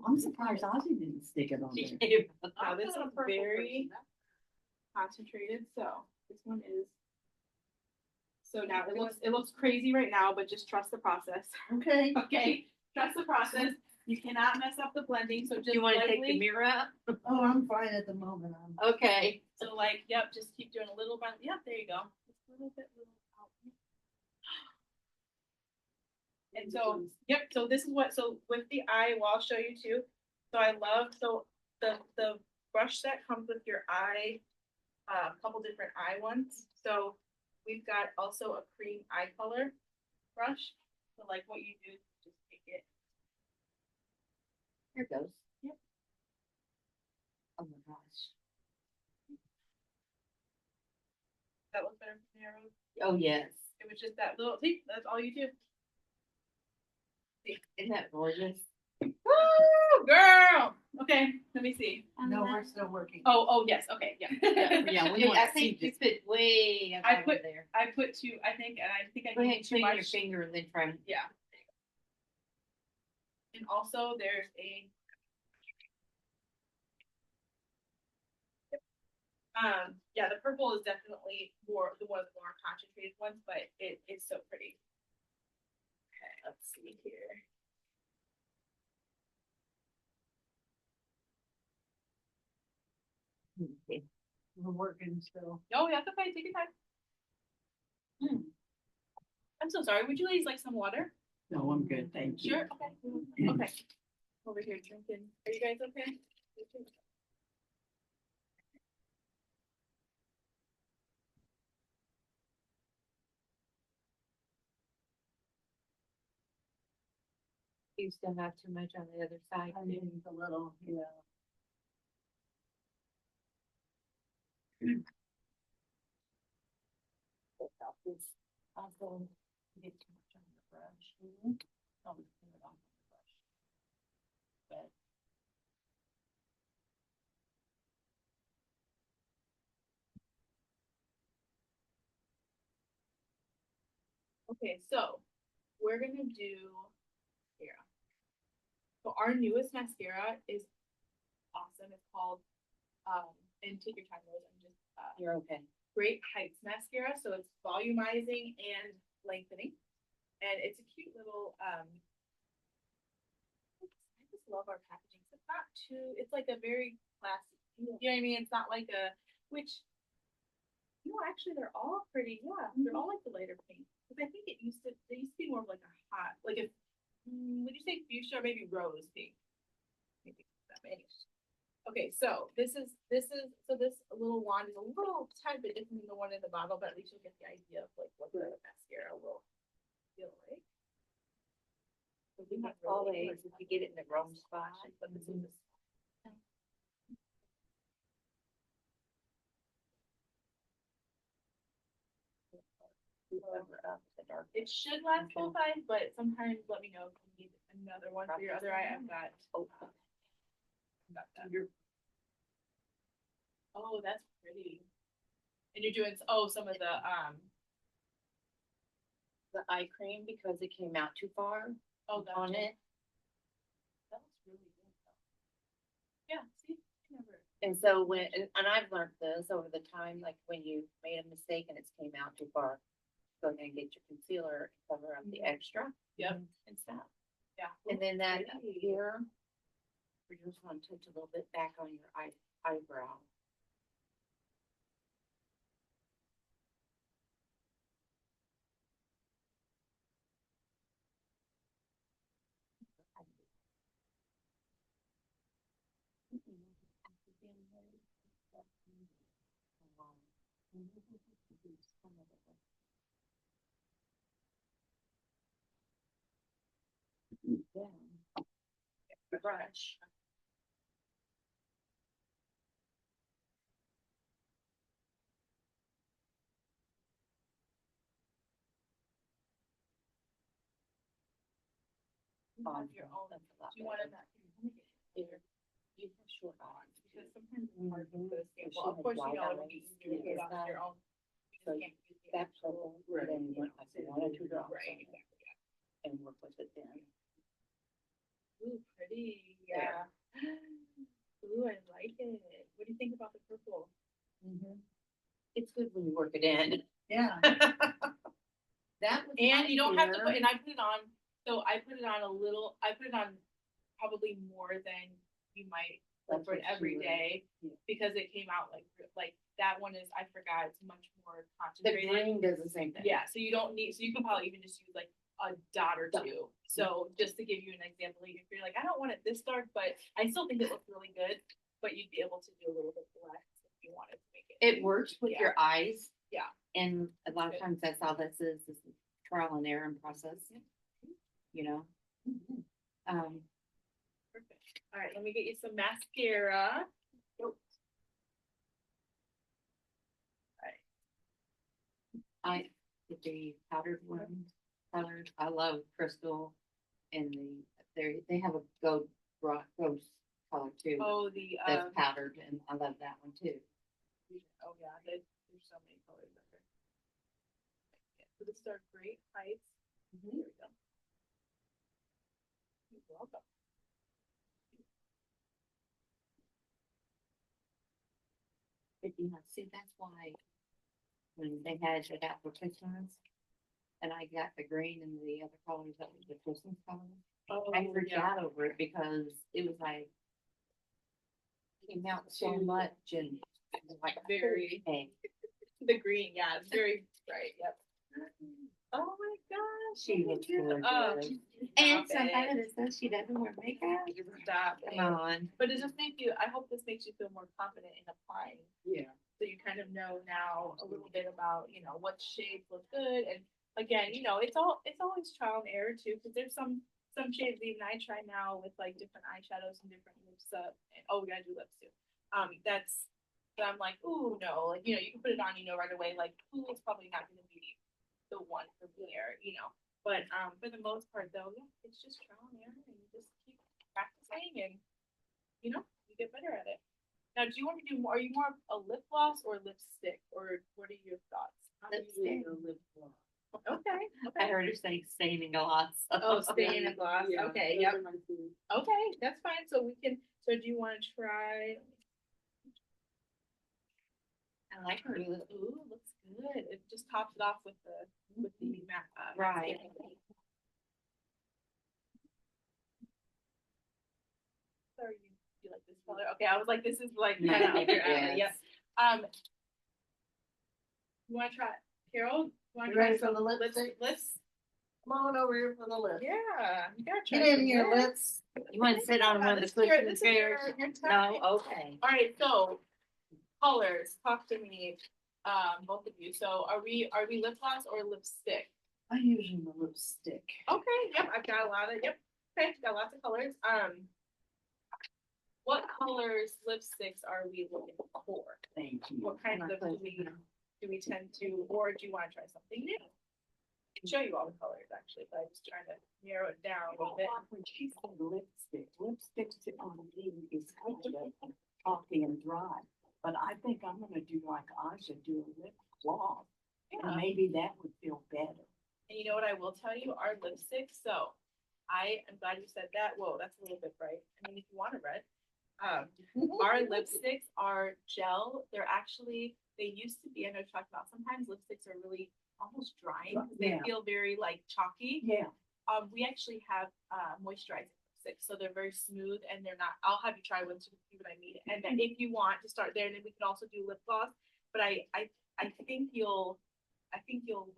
I'm surprised Ozzy didn't stick it on there. Now, this one's very concentrated, so this one is. So now it looks crazy right now, but just trust the process. Okay. Okay, trust the process. You cannot mess up the blending, so just You wanna take the lightly. mirror out? Oh, I'm fine at the moment. I'm. Okay. So like, yep, just keep doing a little bit. Yep, there you go. Just a little bit, out. And so, yep, so this is what, so with the eye, well, I'll show you too. So I love, so the brush set comes with your eye, a couple different eye ones. So we've got also a cream eye color brush. So like what you do, is just take it. Here it goes. Yep. Oh my gosh. That looks better from the arrows. Oh, yes. It was just that little, see, that's all you do. Isn't that gorgeous? Woo, girl. Okay, let me see. No, we're still working. Oh, yes, okay, yeah. Yeah, we I want to see think you this. put way up I over put- there. I put two, I think I Go ahead, need too clean your much. finger and then try and. Yeah. And also there's a. Yep. Yeah, the purple is definitely one of the more concentrated ones, but it's so pretty. Okay, let's see here. We're working still. Oh, that's okay, take your time. I'm so sorry, would you ladies like some water? No, I'm good, thank you. Sure, okay, okay. Over here drinking, are you guys okay? You still have too much on the other side. I need a little, yeah. I'll go get too much on the brush. I'll just put it on the brush. But Okay, so we're gonna do mascara. So our newest mascara is awesome. It's called and take your time, Rose. I'm just you're okay. Great Heights mascara. So it's volumizing and lengthening, and it's a cute little I just love our packaging. It's not too. It's like a very classy. You know what I mean? It's not like a which. No, actually, they're all pretty. Yeah, they're all like the lighter pink. Because I think they used to be more of like a hot, like a, would you say fuchsia or maybe rose pink? Maybe that maybe. Okay, so this little wand is a little tiny bit different than the one in the bottle, but at least you'll get the idea of like what the mascara will Not always, if you get it in the wrong spot. But this is just. It should last full size, but sometimes let me know if you need another one for your other eye. I've got. Got that. Oh, that's pretty. And you're doing, some of The eye cream, because it came out too far oh, on gotcha. it. That was really good though. Yeah, see, I never. And so and I've learned this over the time, like when you made a mistake and it's came out too far, go ahead and get your concealer, cover up the extra. Yep. And stuff. Yeah. And then that up Pretty. here, we just want to touch a little bit back on your eyebrow. Brush. You have your own. That's a lot Do you want better. that? Here, you have short arms. Because sometimes it's hard to put a She sample. Of had course, you wide know, eyes, you can do it yeah. on your own. You So just can't use the That actual- purple, then you want like one or two drops Right, on it exactly. and work with it then. Ooh, pretty, yeah. Ooh, I like it. What do you think about the purple? It's good when you work it in. Yeah. That was. And my you don't have to fear. put, and I put it on, so I put it on probably more than you might That's for it what every she would- day. yeah. Because it came out like that one is, I forgot, it's much more The concentrated. green does the same thing. Yeah, so you don't need, so you can probably even just use like a dot or Dot. two. So just to give you an example, if you're like, I don't want it this dark, but I still think it looks really good, but you'd be able to do a little bit less if you wanted to make it. It works with Yeah. your eyes. Yeah. And a lot of Good. times that's all this is trial and error and process. You know? Perfect. All right, let me get you some mascara. I get the powdered one colored. I love crystal and they have a ghost color too. Oh, the, That's powdered and I love that one too. oh yeah, there's so many colors of it. Yeah, so this is our great heights. Here we go. You're welcome. But you know, see, that's why when they had it out for Christmas and I got the green and the other colors that was the Christmas colors, Oh, I freaked yeah. out over it because it was like came out so much and it was like Very- okay. The green, yeah, it's very bright, yep. Oh my gosh. She look looks at you. really Oh, good. stop And it. somebody that says she doesn't wear makeup. Stop Come it. on. But it just makes you, I hope this makes you feel more confident in applying. Yeah. So you kind of know now a little bit about, what shades look good. And again, it's always trial and error too, because there's some shades even I try now with like different eyeshadows and different lips up. And oh, we gotta do lips too. But I'm like, ooh, no, like, you can put it on, right away, like, ooh, it's probably not gonna be the one for Blair, But for the most part though, yeah, it's just trial and error and you just keep practicing and, you get better at it. Now, do you want to do more? Are you more of a lip gloss or lipstick, or what are your thoughts? I'm usually a lip gloss. Okay. I heard her say staining gloss. Oh, stain and gloss. Yeah, Okay. those Yep. are my two. Okay, that's fine. So we can. So do you want to try? I like her. Ooh, looks good. It just tops it off with the matte. Right. mascara. Sorry, you like this color? Okay, I was like, this is like kind of up your alley. Yep. You want to try, Carol? You want You to try ready for some the lipstick? lips? Come on over here for the lip. Yeah, you gotta try Get in some here, lips. let's. You want to sit on one of the This is your- cushion this is your- chairs? your time. No, okay. All right, so colors, talk to me, both of you. So are we lip gloss or lipstick? I usually the lipstick. Okay, yep, I've got a lot of, yep. Okay, got lots of colors. What colors lipsticks are we looking for? Thank you. What kind of do we tend to, or do you wanna try something new? I can show you all the colors actually, but I'm just trying to narrow it down a little bit. When she said lipstick on me is kind of chalky and dry. But I think I'm gonna do like Aja, do a lip gloss. Yeah. And maybe that would feel better. And you know what I will tell you, our lipsticks, so I am glad you said that. Whoa, that's a little bit bright. I mean, if you want it red. Our lipsticks are gel. They're actually, they used to be, I know I talked about, sometimes lipsticks are really almost drying. 'Cause They Yeah. feel very like chalky. Yeah. We actually have moisturizing lipsticks, so they're very smooth and they're not. I'll have you try one to see what I mean. And then if you want to start there, and then we can also do lip gloss. But I think you'll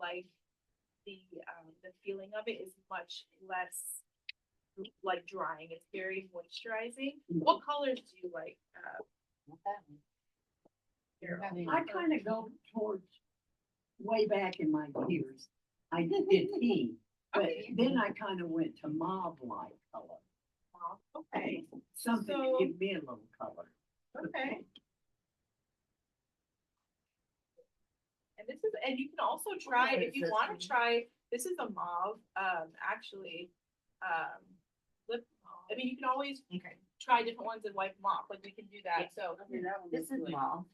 like the feeling of it is much less like drying. It's very moisturizing. What colors do you like? Here, I kind of go towards way back in my years. I did pink, but Okay. then I kind of went to mauve-like color. Okay. Something So- to give me a little color. Okay. And this is, and you can also try, What if is you this wanna one? try, this is a mauve, actually, lip, I mean, you can always Okay. try different ones and wipe them off, like we can do that, so. This is mauve.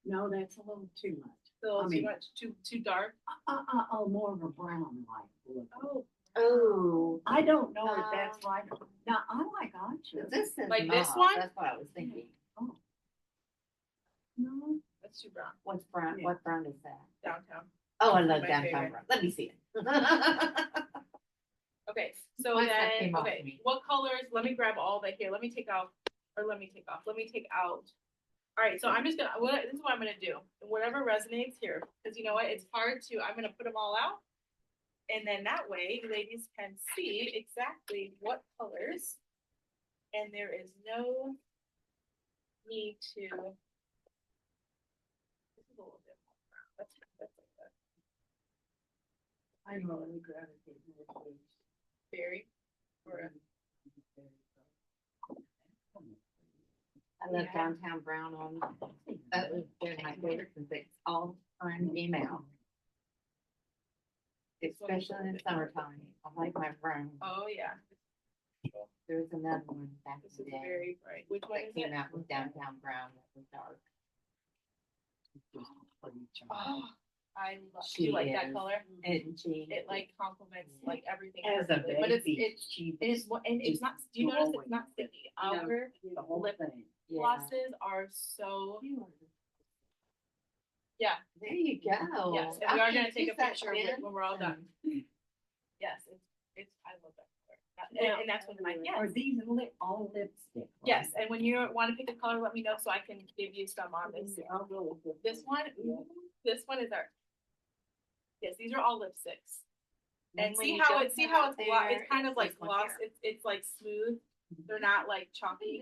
No, that's a little too much. So I too mean- much, too dark. More of a brown like look. Oh. Oh. I don't know if that's right. Now, I like Aja. This is Like this mauve. one? That's what I was thinking. No, That's too brown, What's brown? Yeah. What brown is that? downtown. Oh, I This is love my downtown favorite. brown. Let me see it. Okay, so Mine then, came off okay, me. what colors, let me grab all that here, let me take out. Alright, so I'm just gonna, this is what I'm gonna do, whatever resonates here, cause you know what, it's hard to, I'm gonna put them all out. And then that way, the ladies can see exactly what colors. And there is no need to. This is a little bit more brown, that's like that, I really gravitate more towards. very, or, I love Yeah. downtown brown on. That was, they're my favorite since it's all time female. Especially in summertime. I like my brown. oh, yeah, There was another one back this in is the day very bright, which one that is came it? out with downtown brown that was dark. Oh, I love, do She you like that is. color? And she. It like complements like everything. As a perfectly, but baby, it's, she it is, and it's not, do you notice it's not sticky? No. Our the whole lip thing. Yeah. glosses are so, yeah, There you go. yes, and we are gonna take a Use that, picture Shannon. when we're all done. Yes, it's, I love that color. Now, And that's one of mine, Are yes, these all lipstick? right? yes, and when you wanna pick a color, let me know so I can give you some on this. I'll go with This one, ooh, this one is our, yes, these are all lipsticks. And when see you how go it's, see come how out it's gloss, there, it's kind of like this one gloss, here. it's like smooth, they're not like chalky.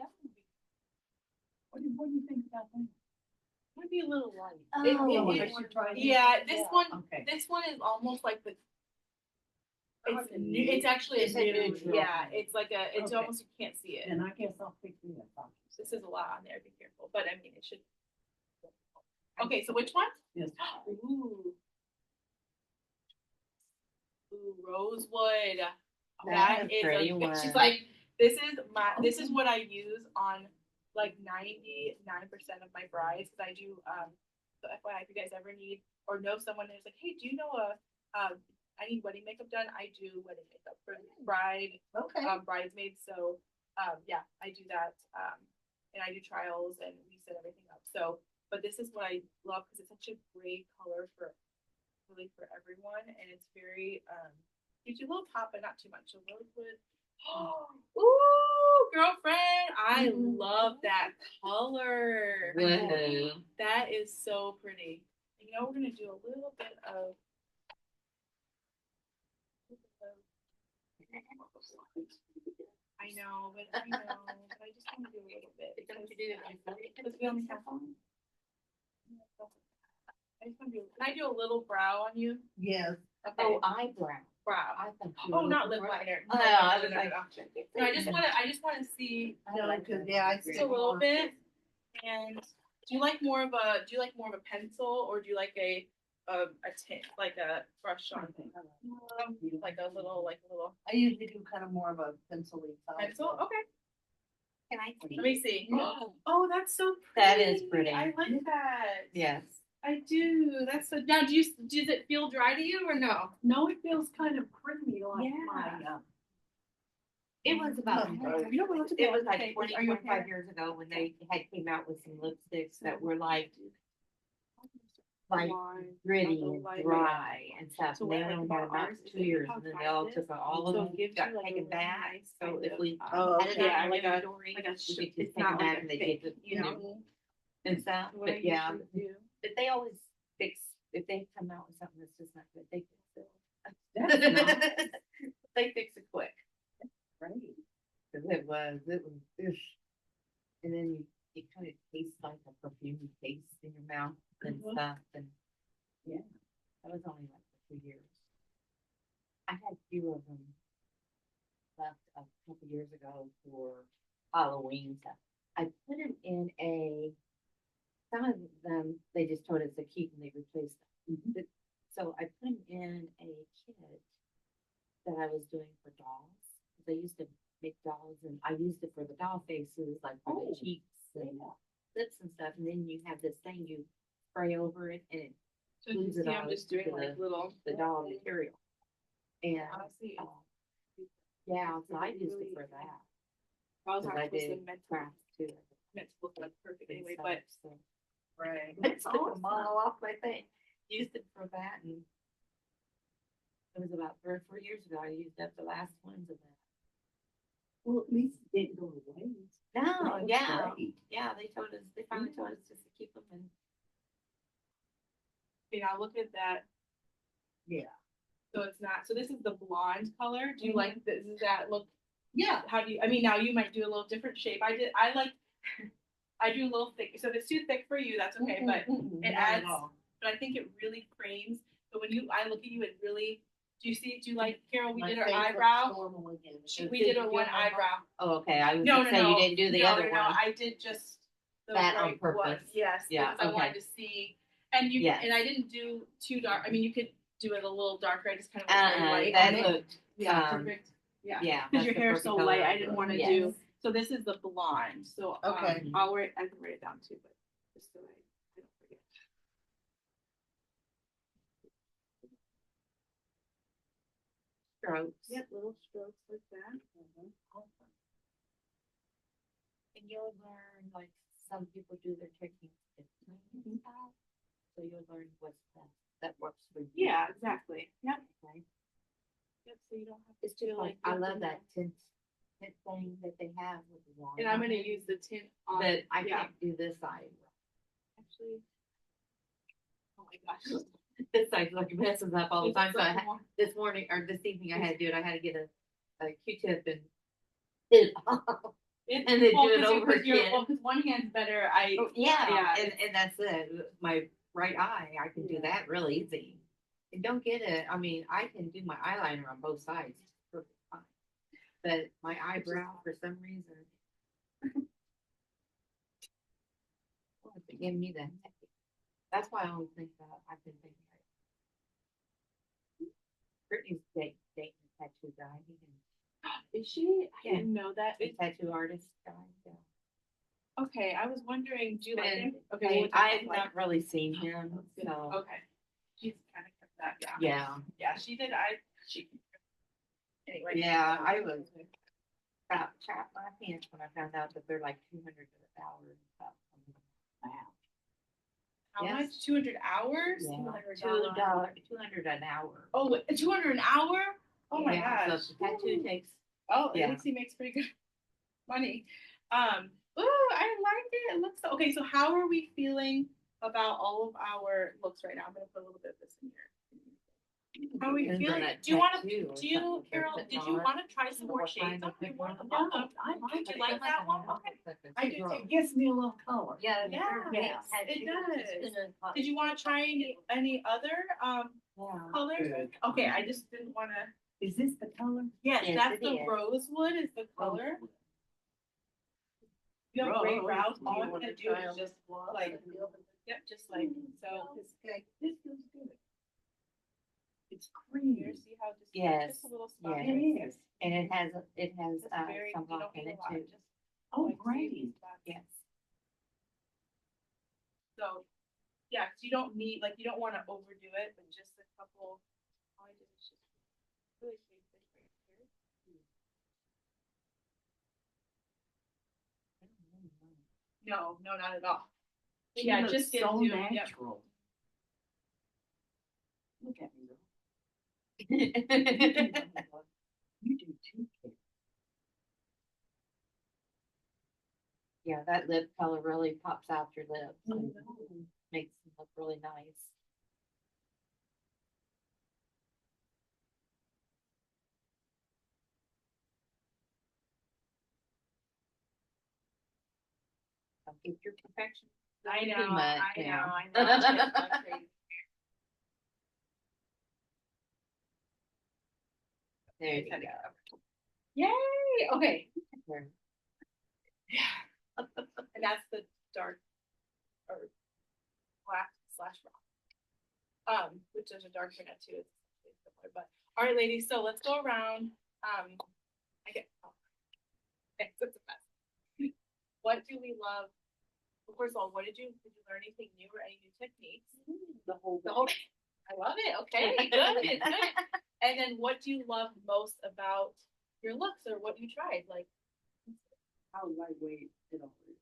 What do you think about that? Might be a little light. Oh, It- I should try this. yeah, this one, Okay. this one is almost like the. It's Okay. new, it's actually It's a a new, neutral. yeah, it's like a, it's Okay. almost, you can't see it. Then I guess I'll pick this up. This is a lot on there, be careful, but I mean, it should. Okay, so which one? Yes. Ooh. Ooh, Rosewood. That's That a is pretty she's one. like, this is what I use on like 99% of my brides, cause I do, so FYI, if you guys ever need, or know someone who's like, hey, do you know I need wedding makeup done, I do wedding makeup for bride, Okay. bridesmaids, so, yeah, I do that, and I do trials and we set everything up, so, but this is what I love, cause it's such a great color for, really for everyone, and it's very, gives you a little pop, but not too much, so Rosewood. Ooh, girlfriend, I love that color. Whoa. That is so pretty. You know, we're gonna do a little bit of. I know, but I just wanna do a little bit. Because we only have one. I just wanna do, can I do a little brow on you? Yes. Okay. Oh, eyebrow. brow. I thought you were Oh, not looking lip for- liner. Oh, I was no, like- no. No, I just wanna see No, because, yeah, I just a little bit. And do you like more of a pencil or do you like a tint, like a brush on thing? Like a little I usually do kind of more of a pencil-y type. pencil? Okay, Can I see? let me see. Yeah. Oh, that's so That pretty. is pretty. I like that. Yes. I do. That's so. Now, does it feel dry to you or no? No, it feels kind of creamy like Yeah. my, It was about, You don't want to it was okay. like 20, Are you 25 okay? years ago when they had came out with some lipsticks that were like gritty and dry and stuff. So And they what I only like had about about ours is 2 that years how and then they fast all it took all of So them, it gives got you, like, a taken really back. nice So kind if of, we Oh, had it okay. on our like a- inventory, like a we sh- could just it's take not them like back a and they thick, get, you know. and stuff. What I But yeah, usually do. but they always fix, if they come out with something that's just not good, they fix it. That's nice. They fix it quick. Great. Cause it was, oof. And then you kind of taste like a perfume taste in your mouth and Mhm. stuff, and Yeah. that was only like for 2 years. I had a few of them left a couple years ago for Halloween stuff. I put them in some of them, they just told us to keep and they replaced them. But- So I put them in a kit that I was doing for dolls. They used to make dolls and I used it for the doll faces, like for Oh, the cheeks and yeah. lips and stuff. And then you have this thing you spray over it and it So you glues it see, I'm on just to doing like little. the doll material. And, Honestly, yeah, so I used it for that. I was Cause I actually did meant to. crafts too. meant to look like perfect and anyway, stuff, but so. right. I took them all off my thing, used it for that and it was about 3 or 4 years ago, I used up the last ones of that. Well, at least it didn't go to waste. No, That was yeah, great. yeah, they finally told us just to keep them and. Okay, now look at that. Yeah. So it's not. So this is the blonde color. Do you like this? Does that look? Yeah. How do you? I mean, now you might do a little different shape. I like. I do a little thick. So if it's too thick for you, that's okay. But Mm-mm, it not at adds- all. I think it really frames. But when I look at you, it really. Do you see? Do you like Carol? We My did her face looks eyebrow. normal again. We did her one eyebrow. Oh, okay, I was No, gonna no, say no. you didn't do the other one. I did just the That on right one. purpose. Yes. Yeah, Because I wanted okay. to see, and you Yes. and I didn't do too dark. I mean, you could do it a little darker. I just kind of went very light That on it. looked, Yeah, um, perfect. Yeah. yeah. Because that's your the hair's perfect so color light, I for didn't it. want to Yes. do. So this is the blonde. So Okay. I'll write. I can write it down too, but just so I don't forget. Strokes. Yep, little strokes like that. And you'll learn, like, some people do their techniques differently and stuff. So you'll learn what's best, that works for you. Yeah, exactly. Yep. Okay. Yep. So you don't have It's just feel like, I love that tint thing that they have with the wand. And I'm gonna use the tint on. But I yeah. can't do this side. Actually. Oh my gosh. This side like messes up all the time. So It's this morning or this evening, I had to do it. I had to get a Q-tip and hit it off. It, And then well, do it 'cause you- over 'cause you're- again. Well, because one hand's better. Yeah, Yeah. and that's it. My right eye, I can do that real easy. And don't get it. I mean, I can do my eyeliner on both sides perfectly fine. But my eyebrow, for some reason, well, it's giving me the heck. That's why I always think that I've been thinking. Brittany's dating a tattoo guy. He can, Is she? I Yeah. didn't know that. a tattoo artist guy. Yeah. Okay, I was wondering, do you like And him? Okay, we'll talk I've about not really seen him, it. so Okay. She's kind of kept that, yeah. yeah. Yeah, she did. She. Anyway. Yeah, I was about crap my pants when I found out that they're like 200 an hour and stuff. Wow. How Yes. much? 200 hours? Yeah. $200. $200 an hour. Oh, 200 an hour? Oh my Yeah, gosh. So if the tattoo takes, Oh, Yeah. at least he makes pretty good money. Ooh, I like it. It looks so, okay. So how are we feeling about all of our looks right now? I'm gonna put a little bit of this in here. How are we Depends on feeling? that Do you wanna, tattoo or do you, something, Carol, does it did you not? wanna try some more What shades kind on of your big one? one? No, I like Did it. you like that one? Okay. I do, it gives me a little color. Yeah. Yes, it does. Did you wanna try any other, colors? Good. Okay, I just didn't wanna, Is this the color? yes, Yes, that's it the is. rosewood is the color. You have great brows, all I'm gonna do is just like, yep, just like, so. This feels good. It's Here, creamy. see how just, Yes, just a little spot. yes. It is. And it has, Just very, some you don't lock in need a it lot, too. just Oh, like great. baby spots. Yes. So, yeah, 'cause you don't need, like, you don't wanna overdo it, but just a couple. All I did is just really basic right here. No, no, not at all. She Yeah, looks just get so to, yep. natural. Look at me, girl. You do too, kid. Yeah, that lip color really pops out your lips and makes them look really nice. Don't get your perfection. I too know, much I know, now. I know. It's so crazy. There you Had to go. Yay, okay, There. and that's the dark or black slash rock. Which is a dark brunette too, it's similar, but, all right, ladies, so let's go around, I get, oh. Thanks, it's a mess. What do we love? Well, first of all, did you learn anything new or any new techniques? The whole. The whole, I love it, okay, good, good. And then what do you love most about your looks or what you tried, like? How lightweight it all is.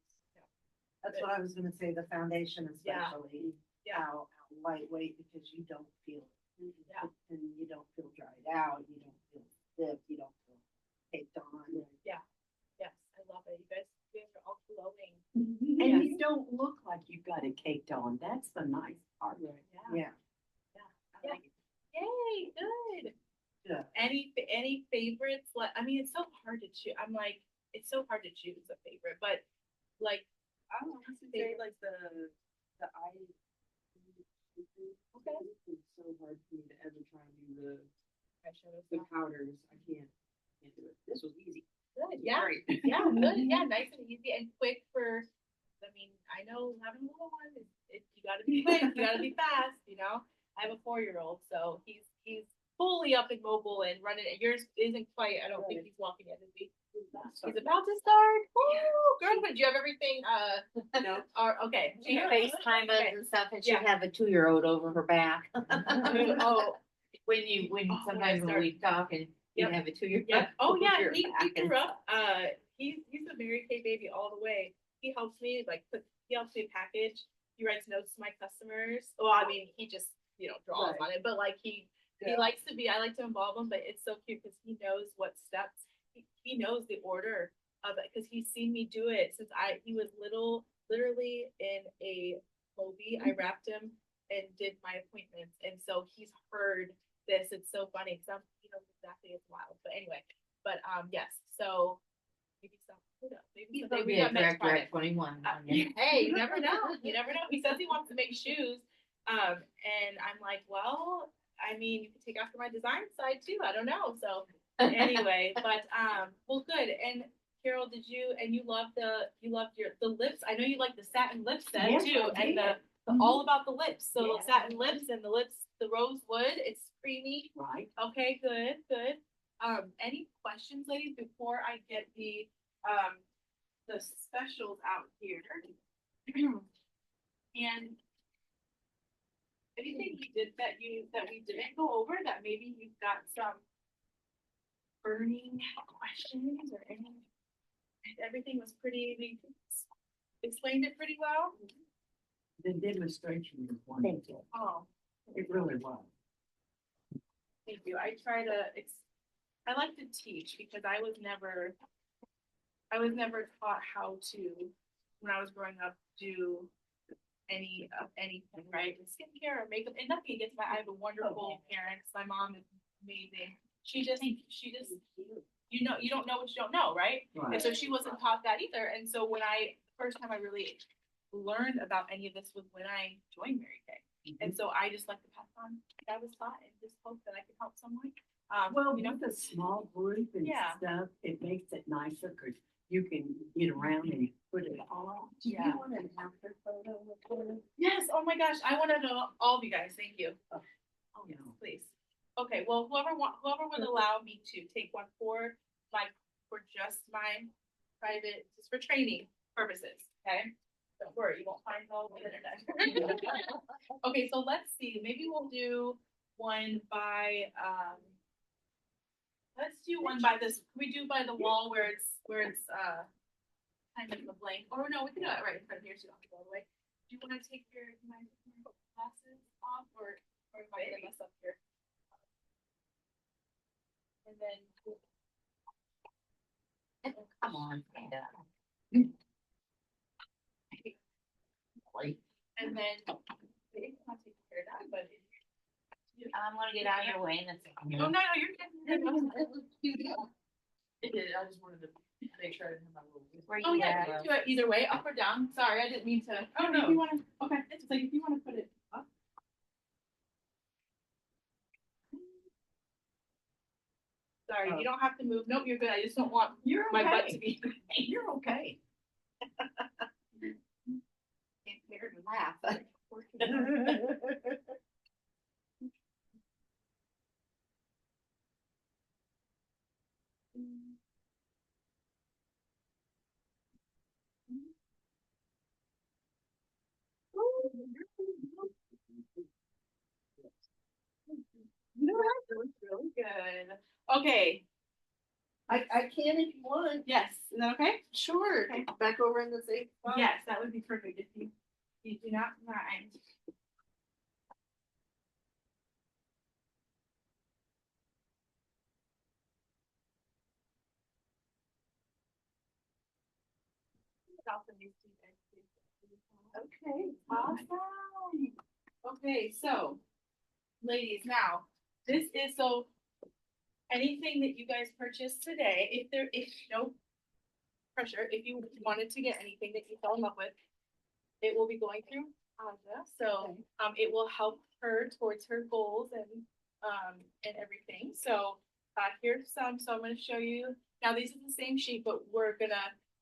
That's what I was gonna say, the foundation Yeah. especially, Yeah. how lightweight, because you don't feel, Yeah. and you don't feel dried out, you don't feel stiff, you don't feel caked on. Yes, I love it, you guys are all glowing. And you don't look like you've got it caked on, that's the nice part. Yeah. Yeah. I like it. Yay, good. Yeah. Any favorites? Like, I mean, it's so hard to choose. I'm like, it's so hard to choose a favorite, but like, I don't know, I would say like the eye. Okay. It's so hard for me to ever try and do the eyeshadow powders. I can't do it. This was easy. good. Yeah, Great. yeah, good. Yeah, nice and easy and quick for. I mean, I know having a little one is you gotta be quick, you gotta be fast. You know, I have a 4-year-old, so he's fully up and mobile and running. And yours isn't quite. I don't think he's walking yet, is he? He's about to start. Woo! Girlfriend, do you have everything? No. Okay. She FaceTime us Okay. and stuff, and she'd Yeah. have a 2-year-old over her back. Oh, When I sometimes when start- we talk and Yep. you'd have a 2-year-old. yeah. Oh over yeah, your he back and grew up. He's a Mary Kay baby all the way. He helps me he helps me package. He writes notes to my customers. Well, I mean, he just draws Right. on it, but like he likes to be. I like to involve him, but it's so cute because he knows what steps. He knows the order of it because he's seen me do it since he was little, literally in a Moby. I wrapped him and did my appointments, and so he's heard this. It's so funny because he knows exactly it's wild. But anyway, yes. So maybe some. Who knows? Maybe He's someday gonna we be a got next director Friday. at 21. Hey, you never know. You never know. He says he wants to make shoes. And I'm like, well, I mean, you can take after my design side too. I don't know. So anyway, but well, good. And Carol, you loved the lips. I know you like the satin lips set Yes, too, I and did. the all about the lips. So Yeah. the satin lips and the lips, the rosewood. It's creamy. Right. Okay, good, good. Any questions, ladies, before I get the specials out here? And anything we did that we didn't go over that maybe you've got some burning questions or any, everything was we explained it pretty well? The demonstration was wonderful. Oh, It really was. thank you. I try to, I like to teach because I was never taught how to, when I was growing up, do of anything, right? Skincare or makeup, and nothing against I have a wonderful parents. My mom is amazing. She just, you don't know what you don't know, right? And Right. so she wasn't taught that either. And so first time I really learned about any of this was when I joined Mary Kay. And so I just like to pass on what I was taught and just hope that I can help someone. Well, you know, with a small group and Yeah. stuff, it makes it nicer because you can get around and put it all. Do Yeah. you want an after photo with her? yes, oh my gosh, I want to know all of you guys. Thank you. Oh, yes, Yeah. please. Okay, well, whoever would allow me to take one for just my private, just for training purposes, okay? Don't worry, you won't find it all over the internet. Okay, so let's see, maybe we'll do one by, let's do one by this, can we do by the wall where it's, kind of the blank, or no, we can do it right in front of here, so you don't have to go all the way. Do you wanna take your glasses off, or am I gonna mess up here? And then, Come on, stand up. and then, maybe I'll take care of that, but. I'm gonna get out of your way and then. Oh, no, you're good. It did, I just wanted to make sure I didn't have my little. Where Oh, you yeah, at? you can do it either way, up or down. Sorry, I didn't mean to. Oh, no. If you wanna, okay, it's like if you wanna put it up. Sorry, you don't have to move. Nope, you're good. I just don't want You're my butt to okay. be. You're okay. Can't bear to laugh. That was really good. Okay, I can if you want. yes, is that okay? Sure. Okay. Back over in the safe spot. Yes, that would be perfect if you do not mind. Okay. Awesome. Okay, so, ladies, now, this is so, anything that you guys purchased today, if no pressure, if you wanted to get anything that you fell in love with, it will be going through Aja, so, it will help her towards her goals and everything, so, here's some, so I'm gonna show you, now these are the same sheet, but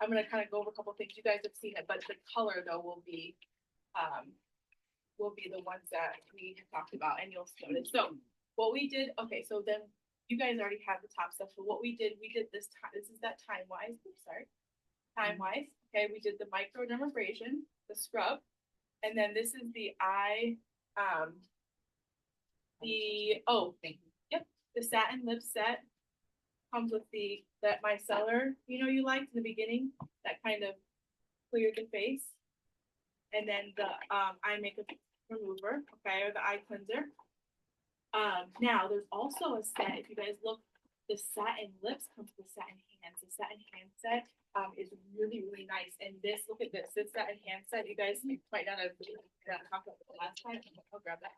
I'm gonna kind of go over a couple things, you guys have seen it, but the color though will be the ones that we talked about and you'll notice. So what we did, okay, so then you guys already have the top stuff. So what we did this time, this is that Time Wise, Time Wise. Okay, we did the microdermabrasion, the scrub, and then this is the the satin lip set comes with that micellar, you liked in the beginning, that kind of cleared the face. And then the eye makeup remover, okay, or the eye cleanser. Now there's also a set, if you guys look, the satin lips comes with satin hands. The satin hand set is really, really nice. And look at this satin hand set, you guys might not have talked about it last time. I'll grab that.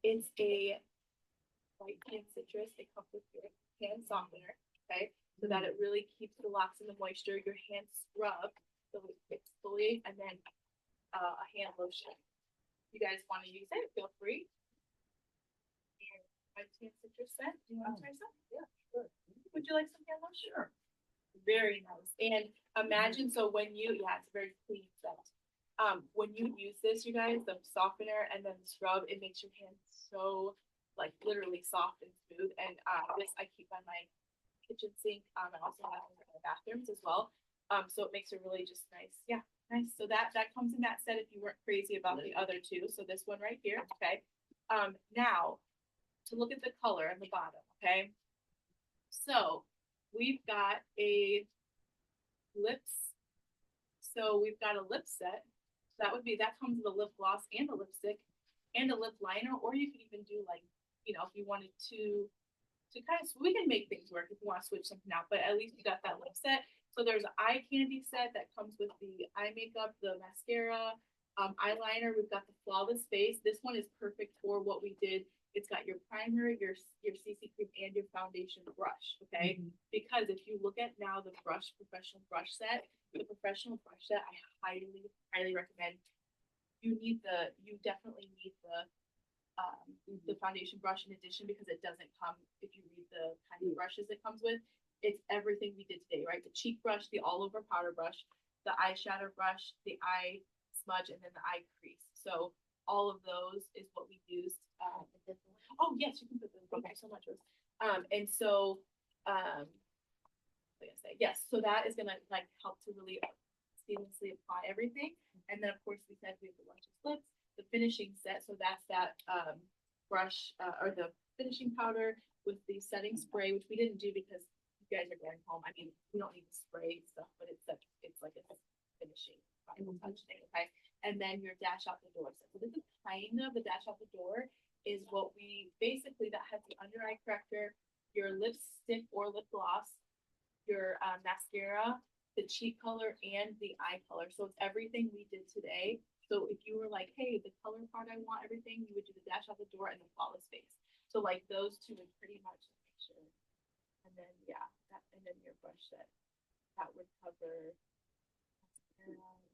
It's a white hand citrus. It comes with your hand softener, okay, so that it really keeps the locks in the moisture. Your hand scrub, so it exfoliates, and then a hand lotion. If you guys want to use it, feel free. And white hand citrus scent. Do you want to try some? Yeah, sure. Would you like some hand lotion? Sure. Very nice. And imagine, so when it's a very clean scent. When you use this, you guys, the softener and then the scrub, it makes your hands so like literally soft and smooth. And this I keep on my kitchen sink. I also have it in my bathrooms as well. So it makes it really just nice. Yeah, nice. So that comes in that set if you weren't crazy about the other two. So this one right here, okay. Now to look at the color at the bottom, okay. So we've got a lips. So we've got a lip set. So that comes with a lip gloss and a lipstick and a lip liner, or you could even do like, if you wanted to kind of, we can make things work if you want to switch something out, but at least you got that lip set. So there's an eye candy set that comes with the eye makeup, the mascara, Eyeliner, we've got the Flawless Face. This one is perfect for what we did. It's got your primer, your CC cream, and your foundation brush, okay? Because if you look at now the professional brush set, I highly, highly recommend. You definitely need the foundation brush in addition, because it doesn't come, if you read the kind of brushes it comes with, it's everything we did today, right? The cheek brush, the all over powder brush, the eyeshadow brush, the eye smudge, and then the eye crease. So all of those is what we used. Oh yes, you can put them. Thank you so much, Rose. And so, like I say, yes. So that is gonna like help to really seamlessly apply everything. And then of course we said we have the Luscious Lips, the finishing set. So that's that brush or the finishing powder with the setting spray, which we didn't do because you guys are going home. I mean, we don't need to spray stuff, but it's like a finishing final touch thing, okay? And then your dash out the door set. So this is kind of the dash out the door is what we basically, that has the under eye corrector, your lipstick or lip gloss, your mascara, the cheek color, and the eye color. So it's everything we did today. So if you were like, hey, the color part, I want everything, you would do the dash out the door and the Flawless Face. So like those two would pretty much make sure. And then yeah, and then your brush set that would cover.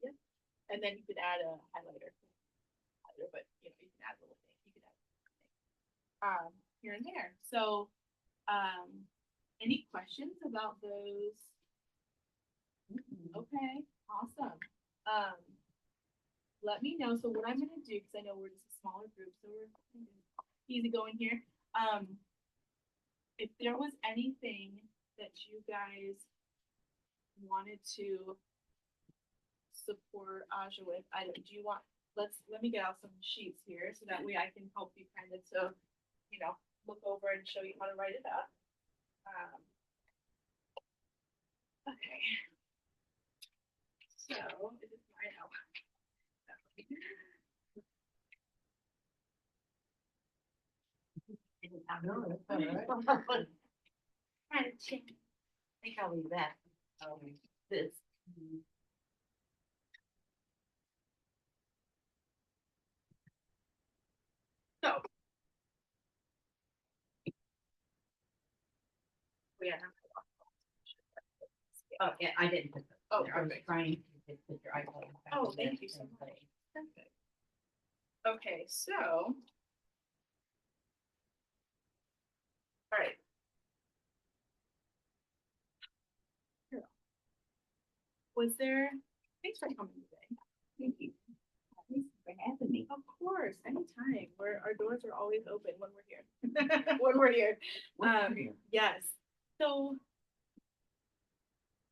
Yep. And then you could add a highlighter, but you know you can add a little thing. You could add here and there. So, any questions about those? Okay, awesome. Let me know. So what I'm gonna do, because I know we're just a smaller group, so we're easy going here. If there was anything that you guys wanted to support Aja with, do you want, let me get out some sheets here so that way I can help you kind of to, you know, look over and show you how to write it up. Okay. So, is it right now? I know, that's all right. Kind of check. I think I'll leave that. This. So. Yeah. Oh, yeah, I didn't put that. Oh, I was perfect. trying to put your iPhone. back Oh, in thank there you so and much. play. Perfect. Okay, so. All right. Here. Was there, thanks for coming today. Thank you. Thanks for having me. Of course, anytime. Our doors are always open when we're here. When we're here. Yes. So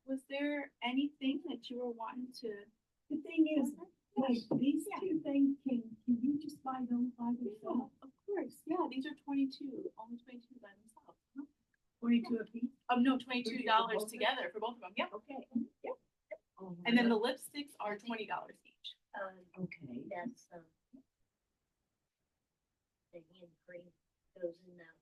was there anything that you were wanting to? The thing is, like, these two things, can you just buy those by yourself? Of course. Yeah, these are 22, only 22 by themselves. 22 apiece? No, $22 together for both of them. Yep. Okay. Yep. Oh, And then the lipsticks are $20 each. okay. That's, the hand cream goes in that